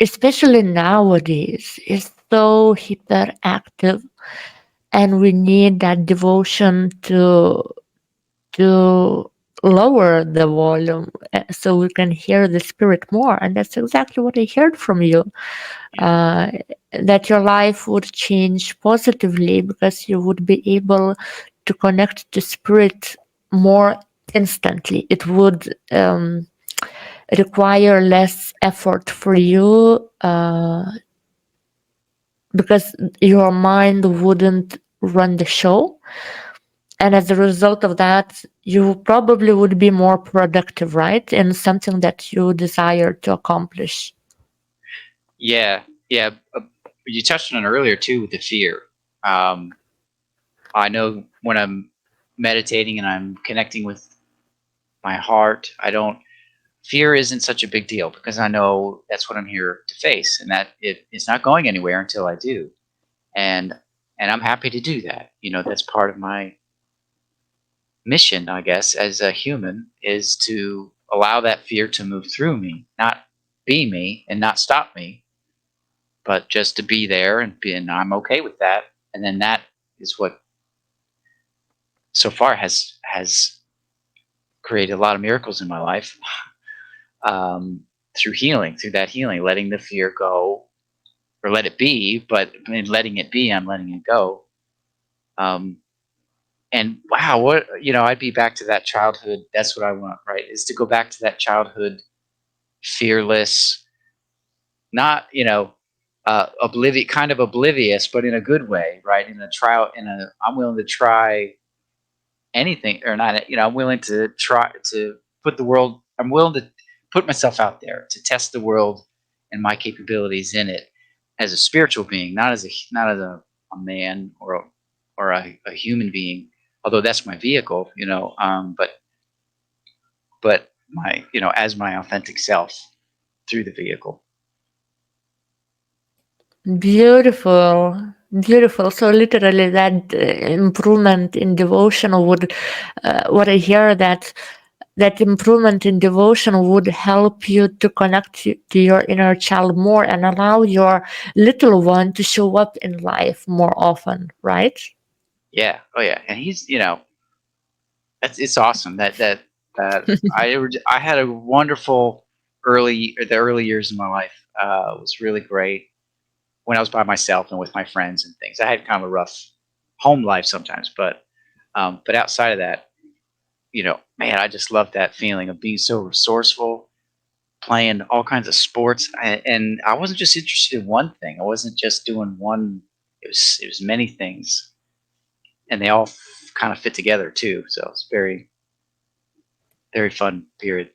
[SPEAKER 2] especially nowadays, is so hyperactive, and we need that devotion to lower the volume so we can hear the spirit more. And that's exactly what I heard from you.
[SPEAKER 1] Yeah.
[SPEAKER 2] uh, that your life would change positively because you would be able to connect to spirit more instantly. It would require less effort for you, because your mind wouldn't run the show. And as a result of that, you probably would be more productive, right? In something that you desire to accomplish.
[SPEAKER 1] Yeah, yeah. You touched on it earlier too with the fear. Um, I know when I'm meditating and I'm connecting with my heart, I don't fear isn't such a big deal because I know that's what I'm here to face, and that it's not going anywhere until I do. And I'm happy to do that. That's part of my mission, I guess, as a human, is to allow that fear to move through me, not be me and not stop me, but just to be there and I'm okay with that. And then that is what so far has created a lot of miracles in my life, through healing, through that healing, letting the fear go or let it be, but in letting it be, I'm letting it go. Um, and wow, I'd be back to that childhood. That's what I want, right? Is to go back to that childhood, fearless, not kind of oblivious, but in a good way, right? I'm willing to try anything, or not. I'm willing to try to put the world. I'm willing to put myself out there to test the world and my capabilities in it as a spiritual being, not as a man or a human being. Although that's my vehicle, but my as my authentic self through the vehicle.
[SPEAKER 2] Beautiful, beautiful. So literally, that improvement in devotion would, what I hear, that improvement in devotion would help you to connect to your inner child more and allow your little one to show up in life more often, right?
[SPEAKER 1] Yeah. Oh yeah. And he's it's awesome that I had a wonderful the early years of my life. Was really great when I was by myself and with my friends and things. I had kind of a rough home life sometimes, but outside of that, man, I just loved that feeling of being so resourceful, playing all kinds of sports, and I wasn't just interested in one thing. I wasn't just doing one. It was many things, and they all kind of fit together too. So it's very very fun period.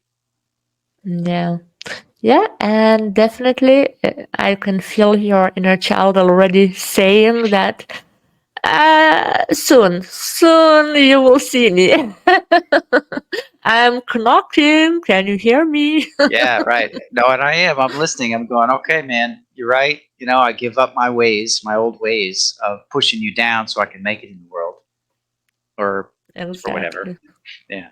[SPEAKER 2] Yeah. Yeah, and definitely I can feel your inner child already saying that soon you will see me. I'm knocking. Can you hear me?
[SPEAKER 1] Yeah, right. No, and I am. I'm listening. I'm going, okay, man, you're right. I give up my ways, my old ways of pushing you down so I can make it in the world or whatever.
[SPEAKER 2] Exactly.
[SPEAKER 1] Yeah.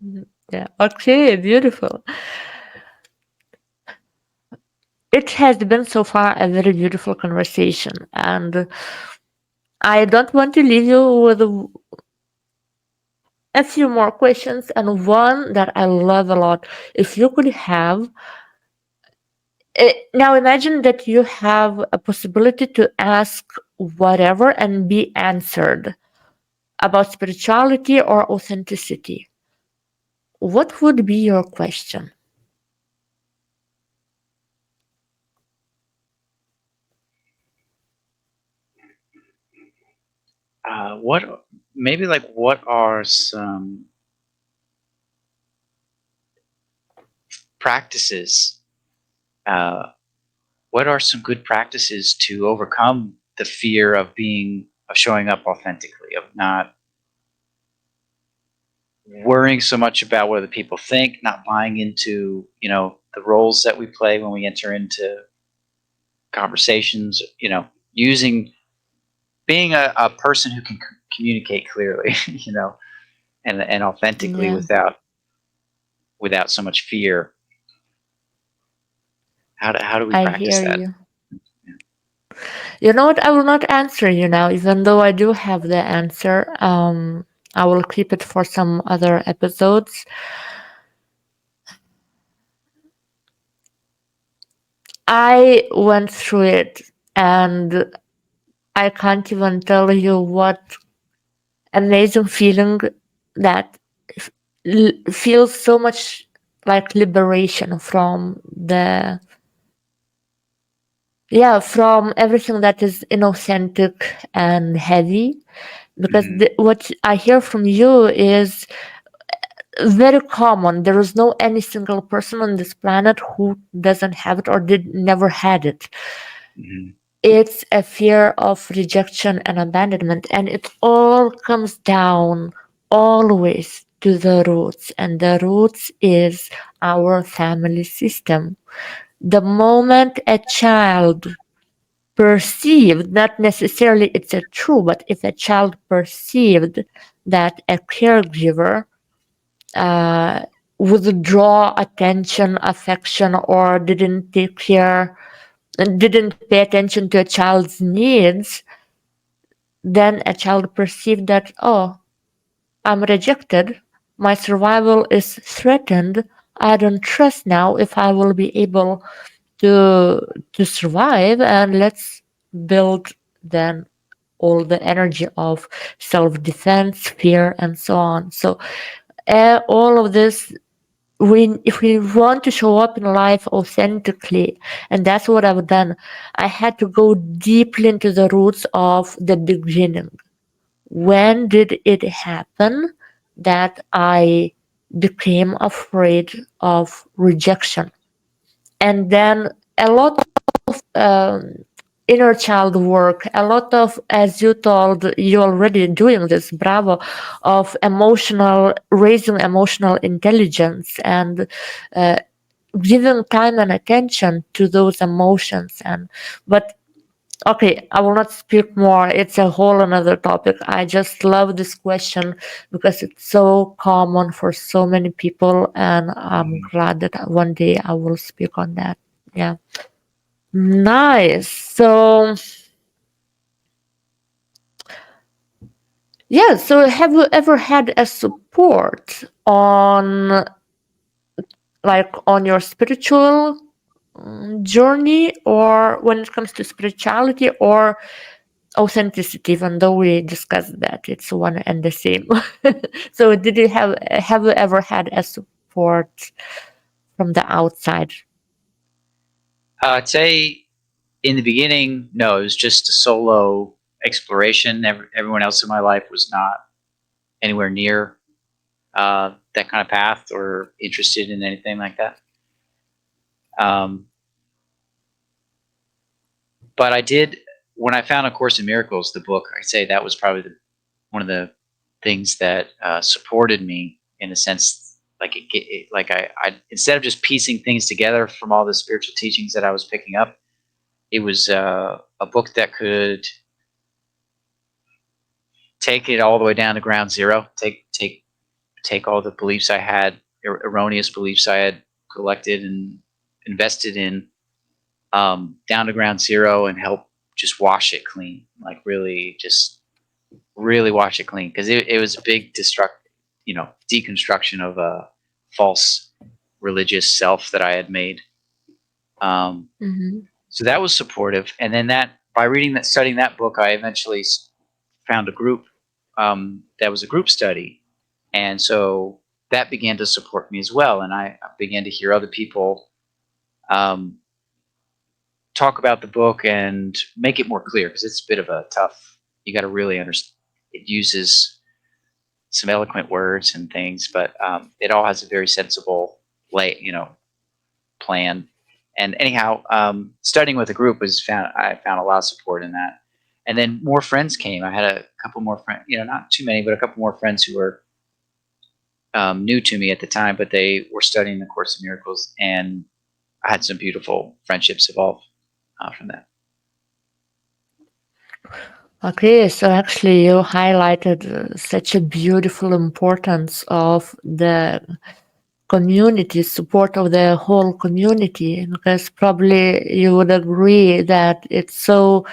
[SPEAKER 2] Mhm. Yeah. Okay, beautiful. It has been so far a very beautiful conversation, and I don't want to leave you with a few more questions, and one that I love a lot. If you could have now imagine that you have a possibility to ask whatever and be answered about spirituality or authenticity. What would be your question?
[SPEAKER 1] What maybe like what are some practices? Uh, what are some good practices to overcome the fear of showing up authentically, of not worrying so much about what other people think, not buying into the roles that we play when we enter into conversations, using being a person who can communicate clearly, and authentically
[SPEAKER 2] Yeah,
[SPEAKER 1] without so much fear. How do we
[SPEAKER 2] I
[SPEAKER 1] practice
[SPEAKER 2] hear
[SPEAKER 1] that?
[SPEAKER 2] you. You know what? I will not answer you now, even though I do have the answer. I will keep it for some other episodes. I went through it, and I can't even tell you what amazing feeling that feels so much like liberation from the from everything that is inauthentic and heavy, because
[SPEAKER 1] Hmm.
[SPEAKER 2] what I hear from you is very common. There is no any single person on this planet who doesn't have it or did never had it.
[SPEAKER 1] Hmm.
[SPEAKER 2] It's a fear of rejection and abandonment, and it all comes down always to the roots, and the roots is our family system. The moment a child perceived, not necessarily it's a true, but if a child perceived that a caregiver uh, withdraw attention, affection, or didn't take care and didn't pay attention to a child's needs, then a child perceived that, oh, I'm rejected, my survival is threatened, I don't trust now if I will be able to survive, and let's build then all the energy of self-defense, fear, and so on. So all of this, if we want to show up in life authentically, and that's what I've done, I had to go deeply into the roots of the beginning. When did it happen that I became afraid of rejection? And then a lot of inner child work, a lot of, as you told, you already doing this, bravo, of raising emotional intelligence and uh, giving time and attention to those emotions. And but okay, I will not speak more. It's a whole another topic. I just love this question because it's so common for so many people, and I'm
[SPEAKER 1] Hmm.
[SPEAKER 2] glad that one day I will speak on that. Yeah. Nice. So, yeah, so have you ever had a support on on your spiritual journey, or when it comes to spirituality or authenticity, even though we discussed that it's one and the same. So did you have you ever had a support from the outside?
[SPEAKER 1] I'd say in the beginning, no, it was just a solo exploration. Everyone else in my life was not anywhere near that kind of path or interested in anything like that. Um, but I did, when I found A Course in Miracles, the book, I'd say that was probably one of the things that supported me in a sense. Like like I instead of just piecing things together from all the spiritual teachings that I was picking up, it was a book that could take it all the way down to ground zero. Take all the beliefs I had, erroneous beliefs I had collected and invested in, down to ground zero, and help just wash it clean. Like really, just really wash it clean, because it was a big deconstruction of a false religious self that I had made. Um,
[SPEAKER 2] Mm-hmm.
[SPEAKER 1] so that was supportive, and then that by reading that, studying that book, I eventually found a group that was a group study, and so that began to support me as well. And I began to hear other people um, talk about the book and make it more clear, because it's a bit of a tough. You got to really understand. It uses some eloquent words and things, but it all has a very sensible plan. And anyhow, studying with a group I found a lot of support in that. And then more friends came. I had a couple more friends, not too many, but a couple more friends who were new to me at the time, but they were studying the Course in Miracles, and I had some beautiful friendships evolve from that.
[SPEAKER 2] Okay, so actually you highlighted such a beautiful importance of the community, support of the whole community, because probably you would agree that it's so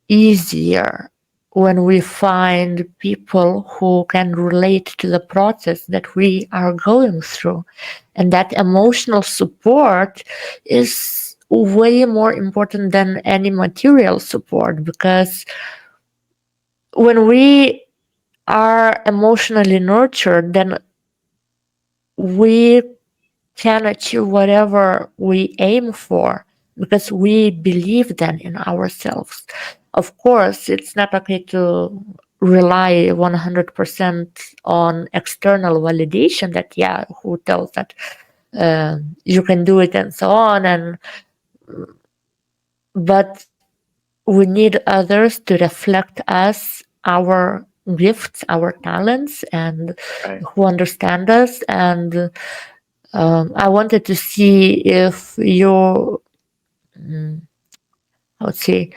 [SPEAKER 2] easier when we find people who can relate to the process that we are going through. And that emotional support is way more important than any material support, because when we are emotionally nurtured, then we can achieve whatever we aim for, because we believe then in ourselves. Of course, it's not okay to rely 100% on external validation, that who tells that you can do it and so on, and but we need others to reflect us, our gifts, our talents, and
[SPEAKER 1] Right.
[SPEAKER 2] who understand us. And I wanted to see if you, I would say,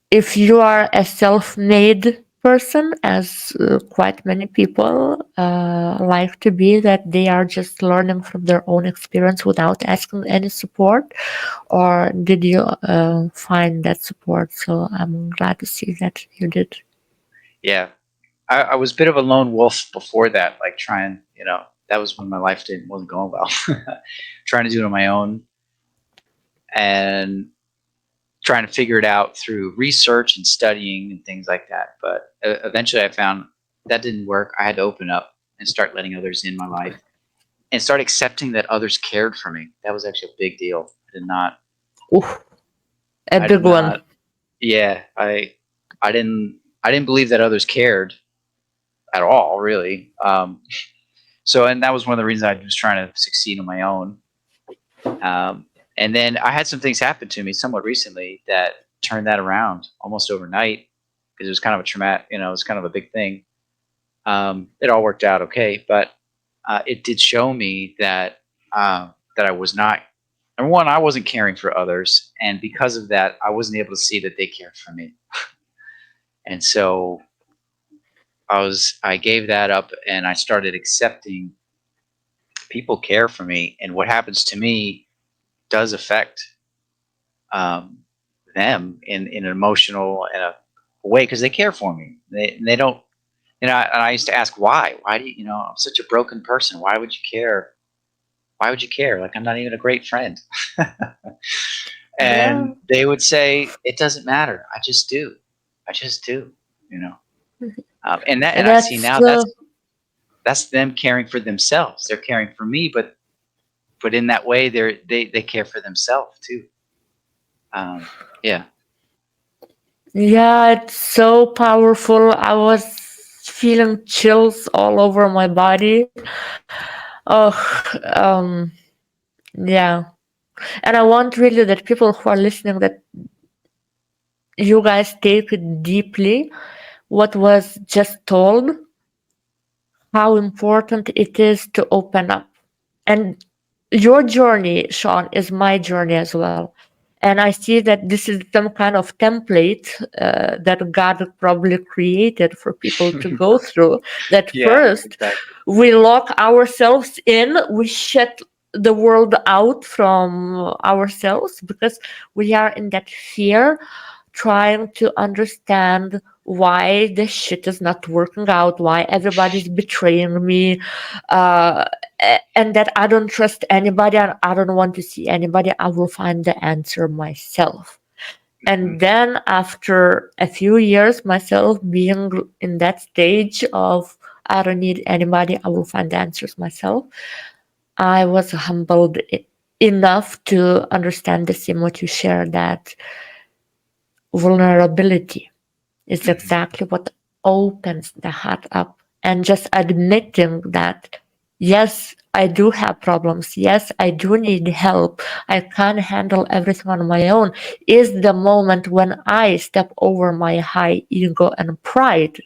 [SPEAKER 2] if you are a self-made person, as quite many people like to be, that they are just learning from their own experience without asking any support, or did you find that support? So I'm glad to see that you did.
[SPEAKER 1] Yeah, I was a bit of a lone wolf before that, like trying, that was when my life wasn't going well. Trying to do it on my own and trying to figure it out through research and studying and things like that. But eventually I found that didn't work. I had to open up and start letting others in my life and start accepting that others cared for me. That was actually a big deal.
[SPEAKER 2] Oof, a
[SPEAKER 1] I did
[SPEAKER 2] big one.
[SPEAKER 1] not, yeah, I didn't believe that others cared at all, really. And that was one of the reasons I was trying to succeed on my own. And then I had some things happen to me somewhat recently that turned that around almost overnight, because it was kind of a traumatic, it was kind of a big thing. It all worked out okay, but it did show me that that I was not. Number one, I wasn't caring for others, and because of that, I wasn't able to see that they cared for me. And so I gave that up, and I started accepting people care for me, and what happens to me does affect um, them in an emotional and a way, because they care for me. They don't, and I used to ask why. Why do you, I'm such a broken person. Why would you care? Why would you care? Like, I'm not even a great friend.
[SPEAKER 2] Yeah.
[SPEAKER 1] And they would say, it doesn't matter. I just do. I just do. You know. And I see
[SPEAKER 2] That's
[SPEAKER 1] now that's them caring for themselves. They're caring for me, but in that way, they care for themselves too. Yeah.
[SPEAKER 2] Yeah, it's so powerful. I was feeling chills all over my body. Oh, um, yeah. And I want really that people who are listening, that you guys take it deeply what was just told, how important it is to open up. And your journey, Sean, is my journey as well. And I see that this is some kind of template that God probably created for people to go through. That
[SPEAKER 1] Yeah,
[SPEAKER 2] first,
[SPEAKER 1] exactly.
[SPEAKER 2] we lock ourselves in, we shut the world out from ourselves because we are in that fear, trying to understand why this shit is not working out, why everybody's betraying me, and that I don't trust anybody and I don't want to see anybody. I will find the answer myself.
[SPEAKER 1] Hmm.
[SPEAKER 2] And then after a few years, myself being in that stage of I don't need anybody, I will find the answers myself, I was humbled enough to understand the same what you share, that vulnerability is
[SPEAKER 1] Hmm.
[SPEAKER 2] exactly what opens the heart up. And just admitting that, yes, I do have problems. Yes, I do need help. I can't handle everything on my own is the moment when I step over my high ego and pride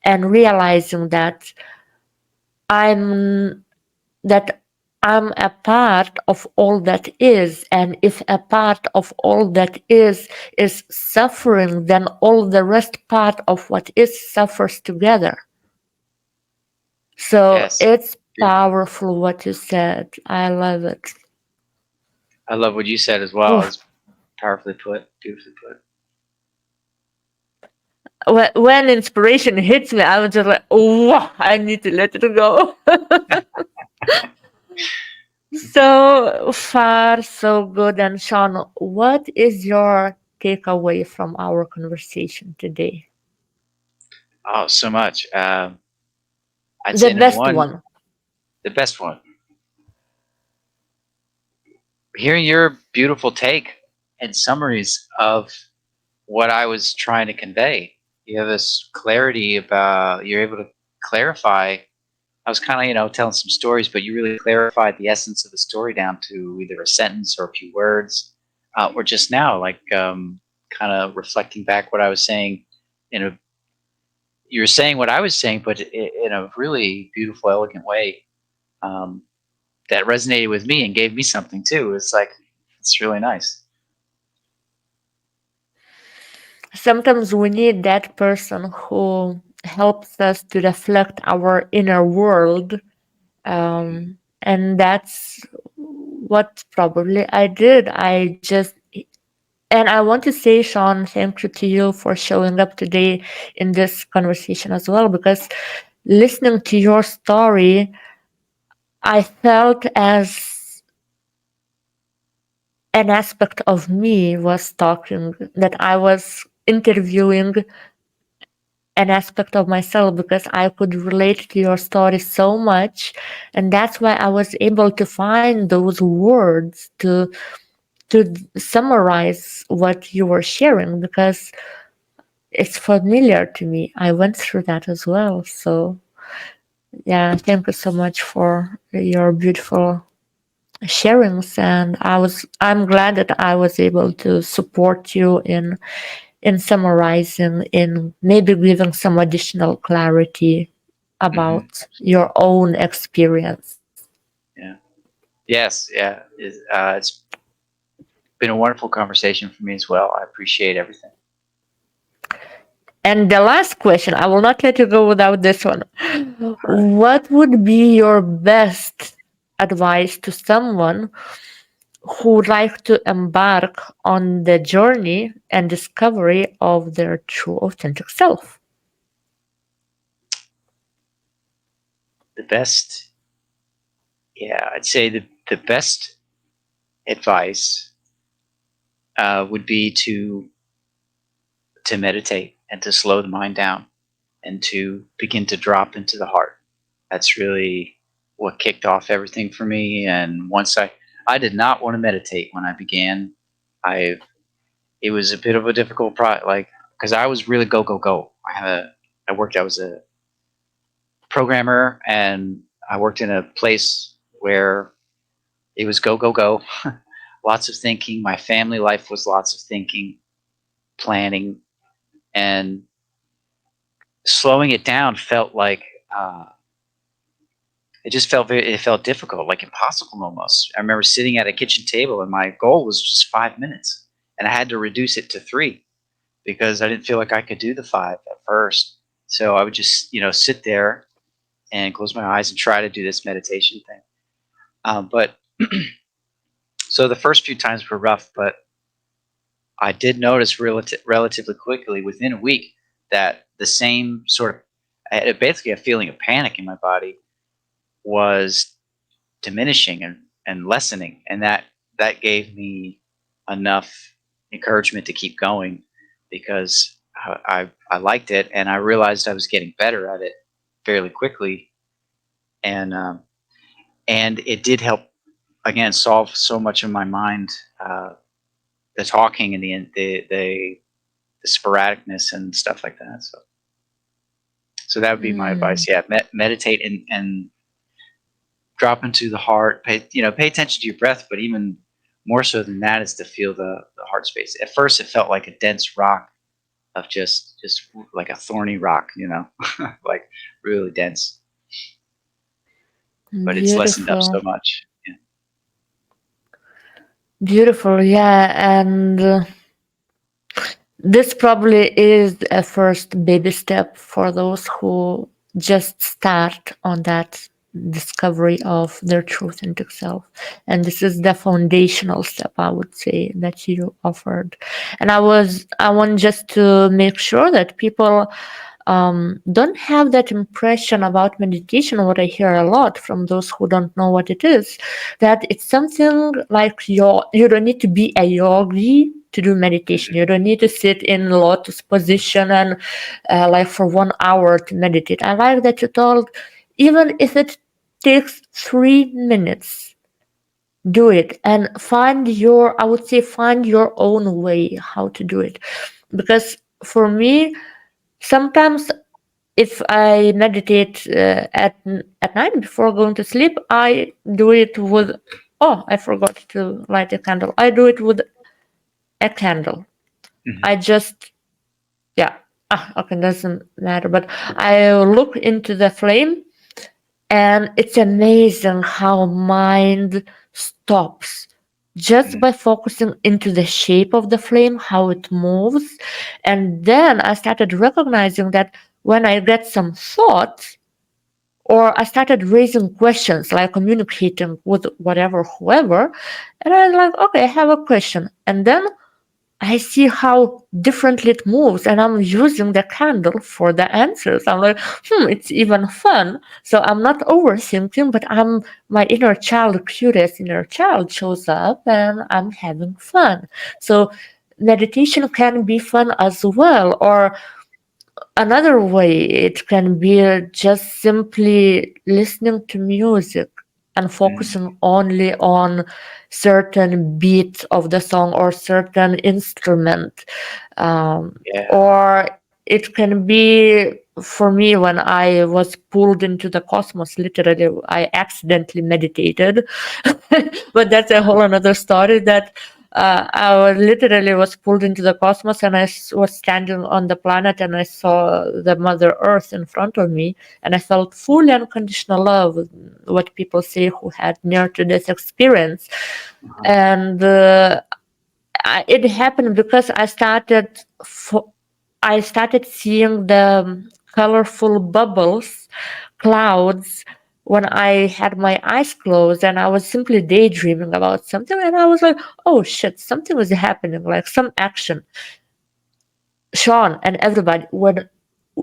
[SPEAKER 2] and realizing I'm that I'm a part of all that is, and if a part of all that is suffering, then all the rest part of what is suffers together. So
[SPEAKER 1] Yes.
[SPEAKER 2] it's
[SPEAKER 1] Beautiful.
[SPEAKER 2] powerful what you said. I love it.
[SPEAKER 1] I love what you said as well.
[SPEAKER 2] Oh,
[SPEAKER 1] It's powerfully put, beautifully put.
[SPEAKER 2] when inspiration hits me, I'm just like, oh, I need to let it go. So far, so good. And Sean, what is your takeaway from our conversation today?
[SPEAKER 1] Oh, so much. I'd
[SPEAKER 2] The
[SPEAKER 1] say number
[SPEAKER 2] best
[SPEAKER 1] one,
[SPEAKER 2] one.
[SPEAKER 1] the best one. Hearing your beautiful take and summaries of what I was trying to convey. You have this clarity about, you're able to clarify. I was kind of, telling some stories, but you really clarified the essence of the story down to either a sentence or a few words, or just now, like kind of reflecting back what I was saying. In a, you were saying what I was saying, but in a really beautiful, elegant way um, that resonated with me and gave me something too. It's like it's really nice.
[SPEAKER 2] Sometimes we need that person who helps us to reflect our inner world. And that's what probably I did. And I want to say, Sean, thank you to you for showing up today in this conversation as well, because listening to your story, I felt as an aspect of me was talking, that I was interviewing an aspect of myself because I could relate to your story so much. And that's why I was able to find those words to summarize what you were sharing, because it's familiar to me. I went through that as well. So yeah, thank you so much for your beautiful sharings, and I'm glad that I was able to support you in summarizing, in maybe giving some additional clarity
[SPEAKER 1] Hmm.
[SPEAKER 2] about your own experience.
[SPEAKER 1] Yeah. Yes. Yeah. It's been a wonderful conversation for me as well. I appreciate everything.
[SPEAKER 2] And the last question, I will not let you go without this one.
[SPEAKER 1] All right.
[SPEAKER 2] What would be your best advice to someone who would like to embark on the journey and discovery of their true authentic self?
[SPEAKER 1] The best, yeah, I'd say the best advice would be to meditate and to slow the mind down and to begin to drop into the heart. That's really what kicked off everything for me. And once I did not want to meditate when I began. I It was a bit of a difficult like because I was really go go go. I had a I was a programmer, and I worked in a place where it was go, go, go. Lots of thinking. My family life was lots of thinking, planning, and slowing it down felt like it felt difficult, like impossible almost. I remember sitting at a kitchen table, and my goal was just 5 minutes, and I had to reduce it to 3 because I didn't feel like I could do the 5 at first. So I would just sit there and close my eyes and try to do this meditation thing. But so the first few times were rough, but I did notice relatively quickly, within a week, that the same sort of, I had basically a feeling of panic in my body was diminishing and lessening, and that gave me enough encouragement to keep going, because I liked it, and I realized I was getting better at it fairly quickly, and it did help again solve so much of my mind, the talking and the sporadicness and stuff like that. So that would be my advice. Yeah, meditate and drop into the heart. Pay attention to your breath, but even more so than that is to feel the heart space. At first, it felt like a dense rock of just like a thorny rock, like really dense. But it's lessened up so
[SPEAKER 2] Beautiful.
[SPEAKER 1] much. Yeah.
[SPEAKER 2] Beautiful, yeah. And this probably is a first baby step for those who just start on that discovery of their true authentic self. And this is the foundational step, I would say, that you offered. And I want just to make sure that people don't have that impression about meditation. What I hear a lot from those who don't know what it is, that it's something like you don't need to be a yogi to do meditation. You don't need to sit in lotus position and like for 1 hour to meditate. I like that you told, even if it takes 3 minutes, do it and find your, I would say, find your own way how to do it. Because for me, sometimes if I meditate at night before going to sleep, I do it with, oh, I forgot to light a candle. I do it with a candle.
[SPEAKER 1] Mhm.
[SPEAKER 2] I just, yeah, okay, doesn't matter. But I look into the flame, and it's amazing how mind stops just
[SPEAKER 1] Mhm.
[SPEAKER 2] by focusing into the shape of the flame, how it moves. And then I started recognizing that when I get some thoughts, or I started raising questions, like communicating with whatever, whoever, and I was like, okay, I have a question. And then I see how differently it moves, and I'm using the candle for the answers. I'm like, it's even fun. So I'm not overthinking, but my inner child, curious inner child, shows up, and I'm having fun. So meditation can be fun as well, or another way it can be just simply listening to music and
[SPEAKER 1] Mhm.
[SPEAKER 2] focusing only on certain beat of the song or certain instrument.
[SPEAKER 1] Yeah.
[SPEAKER 2] Or it can be, for me, when I was pulled into the cosmos, literally I accidentally meditated. But that's a whole another story. That literally was pulled into the cosmos, and was standing on the planet, and I saw the Mother Earth in front of me, and I felt fully unconditional love, what people say who had near to death experience.
[SPEAKER 1] Uh-huh.
[SPEAKER 2] And it happened because I started seeing the colorful bubbles, clouds, when I had my eyes closed, and I was simply daydreaming about something, and I was like, oh shit, something is happening, like some action. Sean and everybody, when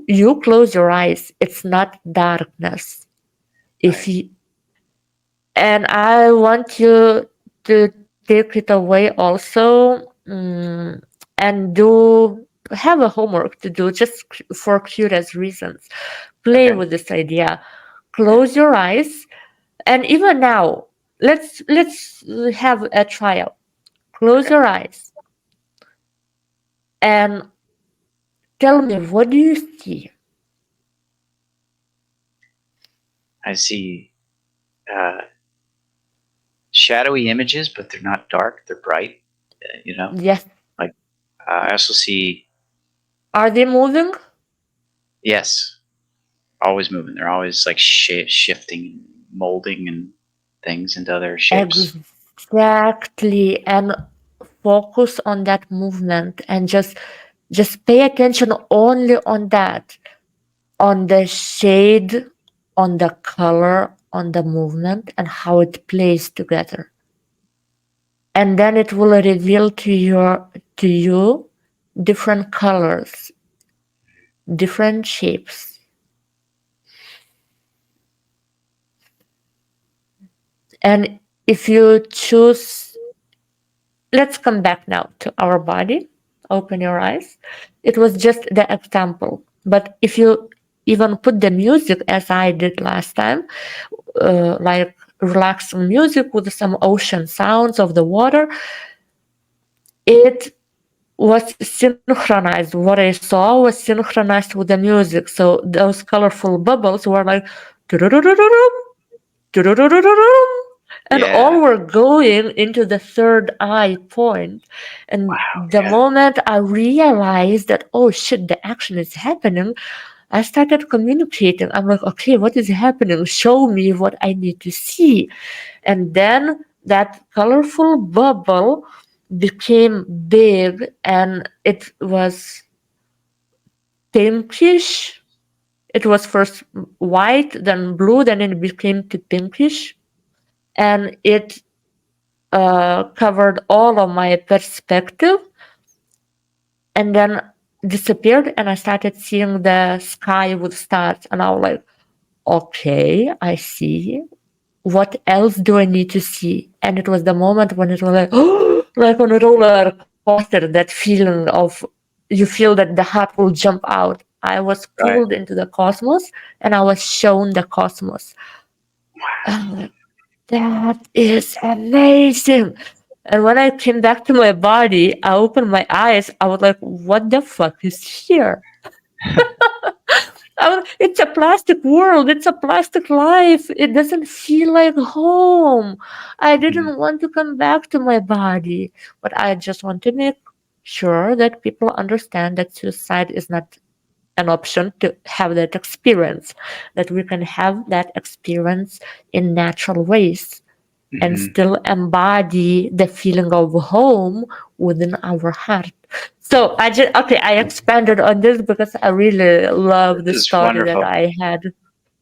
[SPEAKER 2] you close your eyes, it's not darkness. If
[SPEAKER 1] Right.
[SPEAKER 2] you And I want you to take it away also, and have a homework to do, just for curious reasons. Play
[SPEAKER 1] Okay.
[SPEAKER 2] with this idea.
[SPEAKER 1] Yeah.
[SPEAKER 2] Close your eyes, and even now, let's have a trial. Close
[SPEAKER 1] Okay.
[SPEAKER 2] your eyes and tell me, what do you see?
[SPEAKER 1] I see uh, shadowy images, but they're not dark; they're bright. You know,
[SPEAKER 2] Yes.
[SPEAKER 1] like I also see
[SPEAKER 2] Are they moving?
[SPEAKER 1] yes, always moving. They're always like shifting, molding, and things into other shapes.
[SPEAKER 2] Exactly. And focus on that movement and just pay attention only on that, on the shade, on the color, on the movement, and how it plays together. And then it will reveal to you different colors, different shapes. And if you choose, let's come back now to our body. Open your eyes. It was just the example. But if you even put the music as I did last time, like relaxing music with some ocean sounds of the water, it was synchronized. What I saw was synchronized with the music. So those colorful bubbles were like, and all
[SPEAKER 1] Yeah.
[SPEAKER 2] were going into the third eye point. And
[SPEAKER 1] Wow.
[SPEAKER 2] the
[SPEAKER 1] Yeah.
[SPEAKER 2] moment I realized that, oh shit, the action is happening, I started communicating. I'm like, okay, what is happening? Show me what I need to see. And then that colorful bubble became big and it was pinkish. It was first white, then blue, then it became to pinkish. And it covered all of my perspective and then disappeared. And I started seeing the sky with stars. And I was like, okay, I see. What else do I need to see? And it was the moment when it was like, like on a roller coaster, that feeling of you feel that the heart will jump out. I was pulled
[SPEAKER 1] Right.
[SPEAKER 2] into the cosmos and I was shown the cosmos. I'm like, that is amazing. And when I came back to my body, I opened my eyes. I was like, what the fuck is here? It's a plastic world. It's a plastic life. It doesn't feel like home. I
[SPEAKER 1] Mhm.
[SPEAKER 2] didn't want to come back to my body, but I just want to make sure that people understand that suicide is not an option to have that experience, that we can have that experience in natural ways and
[SPEAKER 1] Mhm.
[SPEAKER 2] still embody the feeling of home within our heart. So I just okay, I expanded on this because I really love the
[SPEAKER 1] This is
[SPEAKER 2] story that
[SPEAKER 1] wonderful.
[SPEAKER 2] I had.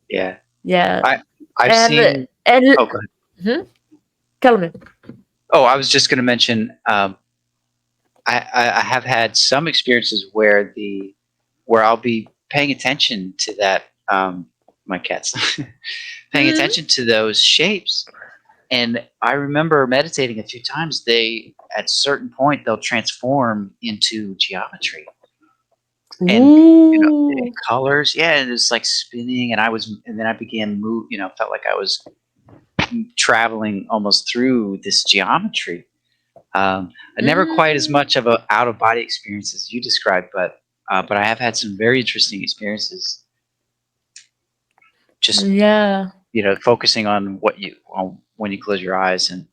[SPEAKER 1] Yeah.
[SPEAKER 2] Yeah,
[SPEAKER 1] I I've
[SPEAKER 2] and
[SPEAKER 1] seen.
[SPEAKER 2] and
[SPEAKER 1] Oh, go ahead.
[SPEAKER 2] hmm? Tell me.
[SPEAKER 1] Oh, I was just going to mention. I have had some experiences where I'll be paying attention to that. My cats paying
[SPEAKER 2] Hmm.
[SPEAKER 1] attention to those shapes, and I remember meditating a few times. They at a certain point they'll transform into geometry, and
[SPEAKER 2] Ooh.
[SPEAKER 1] colors. Yeah, and it's like spinning, and then I began move. Felt like I was traveling almost through this geometry. I never quite as
[SPEAKER 2] Mm.
[SPEAKER 1] much of a out of body experience as you described, but I have had some very interesting experiences. Just
[SPEAKER 2] Yeah.
[SPEAKER 1] focusing on when you close your eyes and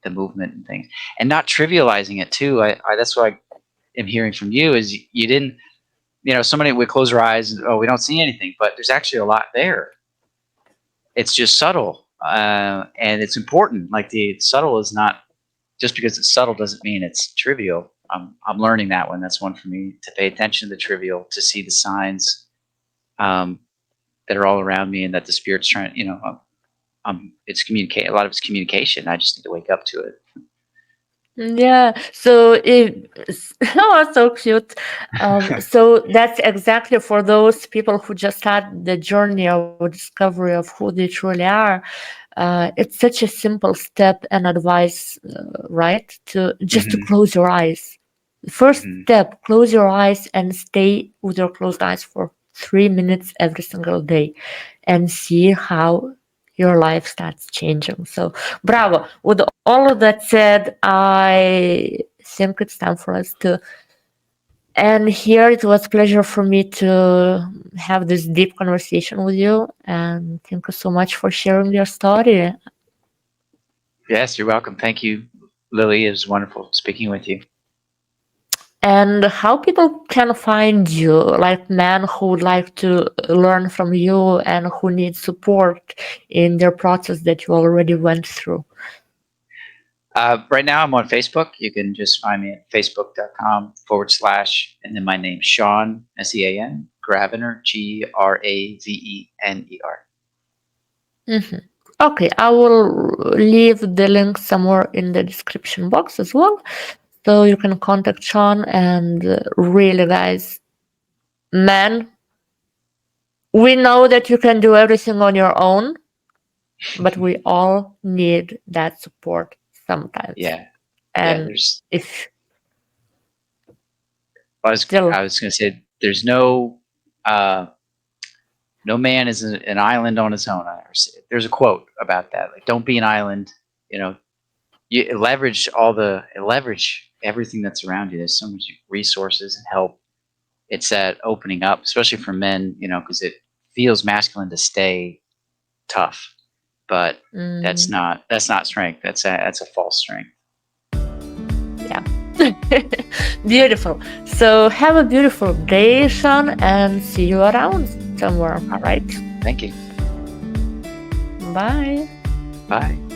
[SPEAKER 1] the movement and things, and not trivializing it too. That's what I am hearing from you is you didn't. Somebody would close their eyes and we don't see anything, but there's actually a lot there. It's just subtle, and it's important. Like the subtle is not just because it's subtle doesn't mean it's trivial. I'm learning that one. That's one for me to pay attention to the trivial, to see the signs um, that are all around me, and that the spirit's trying. It's communicate. A lot of it's communication. I just need to wake up to it.
[SPEAKER 2] Yeah, so oh, so cute. So that's exactly for those people who just start the journey of discovery of who they truly are. It's such a simple step and advice, right? To just to
[SPEAKER 1] Hmm.
[SPEAKER 2] close your eyes. First
[SPEAKER 1] Hmm.
[SPEAKER 2] step, close your eyes and stay with your closed eyes for 3 minutes every single day and see how your life starts changing. So, bravo. With all of that said, I think it's time for us to And here it was a pleasure for me to have this deep conversation with you. And thank you so much for sharing your story.
[SPEAKER 1] Yes, you're welcome. Thank you, Lily. It was wonderful speaking with you.
[SPEAKER 2] And how people can find you, like men who would like to learn from you and who need support in their process that you already went through.
[SPEAKER 1] Right now, I'm on Facebook. You can just find me at facebook.com/ and then my name, Sean, SEAN, Gravener, GRAVENER.
[SPEAKER 2] Okay, I will leave the link somewhere in the description box as well, so you can contact Sean. And really, guys, men, we know that you can do everything on your own, but we all need that support sometimes.
[SPEAKER 1] Yeah.
[SPEAKER 2] And
[SPEAKER 1] There's.
[SPEAKER 2] if
[SPEAKER 1] I was
[SPEAKER 2] still,
[SPEAKER 1] going to say there's no man is an island on his own. There's a quote about that. Like, don't be an island. You know, you leverage everything that's around you. There's so much resources and help. It's that opening up, especially for men. Because it feels masculine to stay tough, but that's not strength. That's a false strength.
[SPEAKER 2] Yeah. Beautiful. So have a beautiful day, Sean, and see you around somewhere. All right.
[SPEAKER 1] Thank you.
[SPEAKER 2] Bye.
[SPEAKER 1] Bye.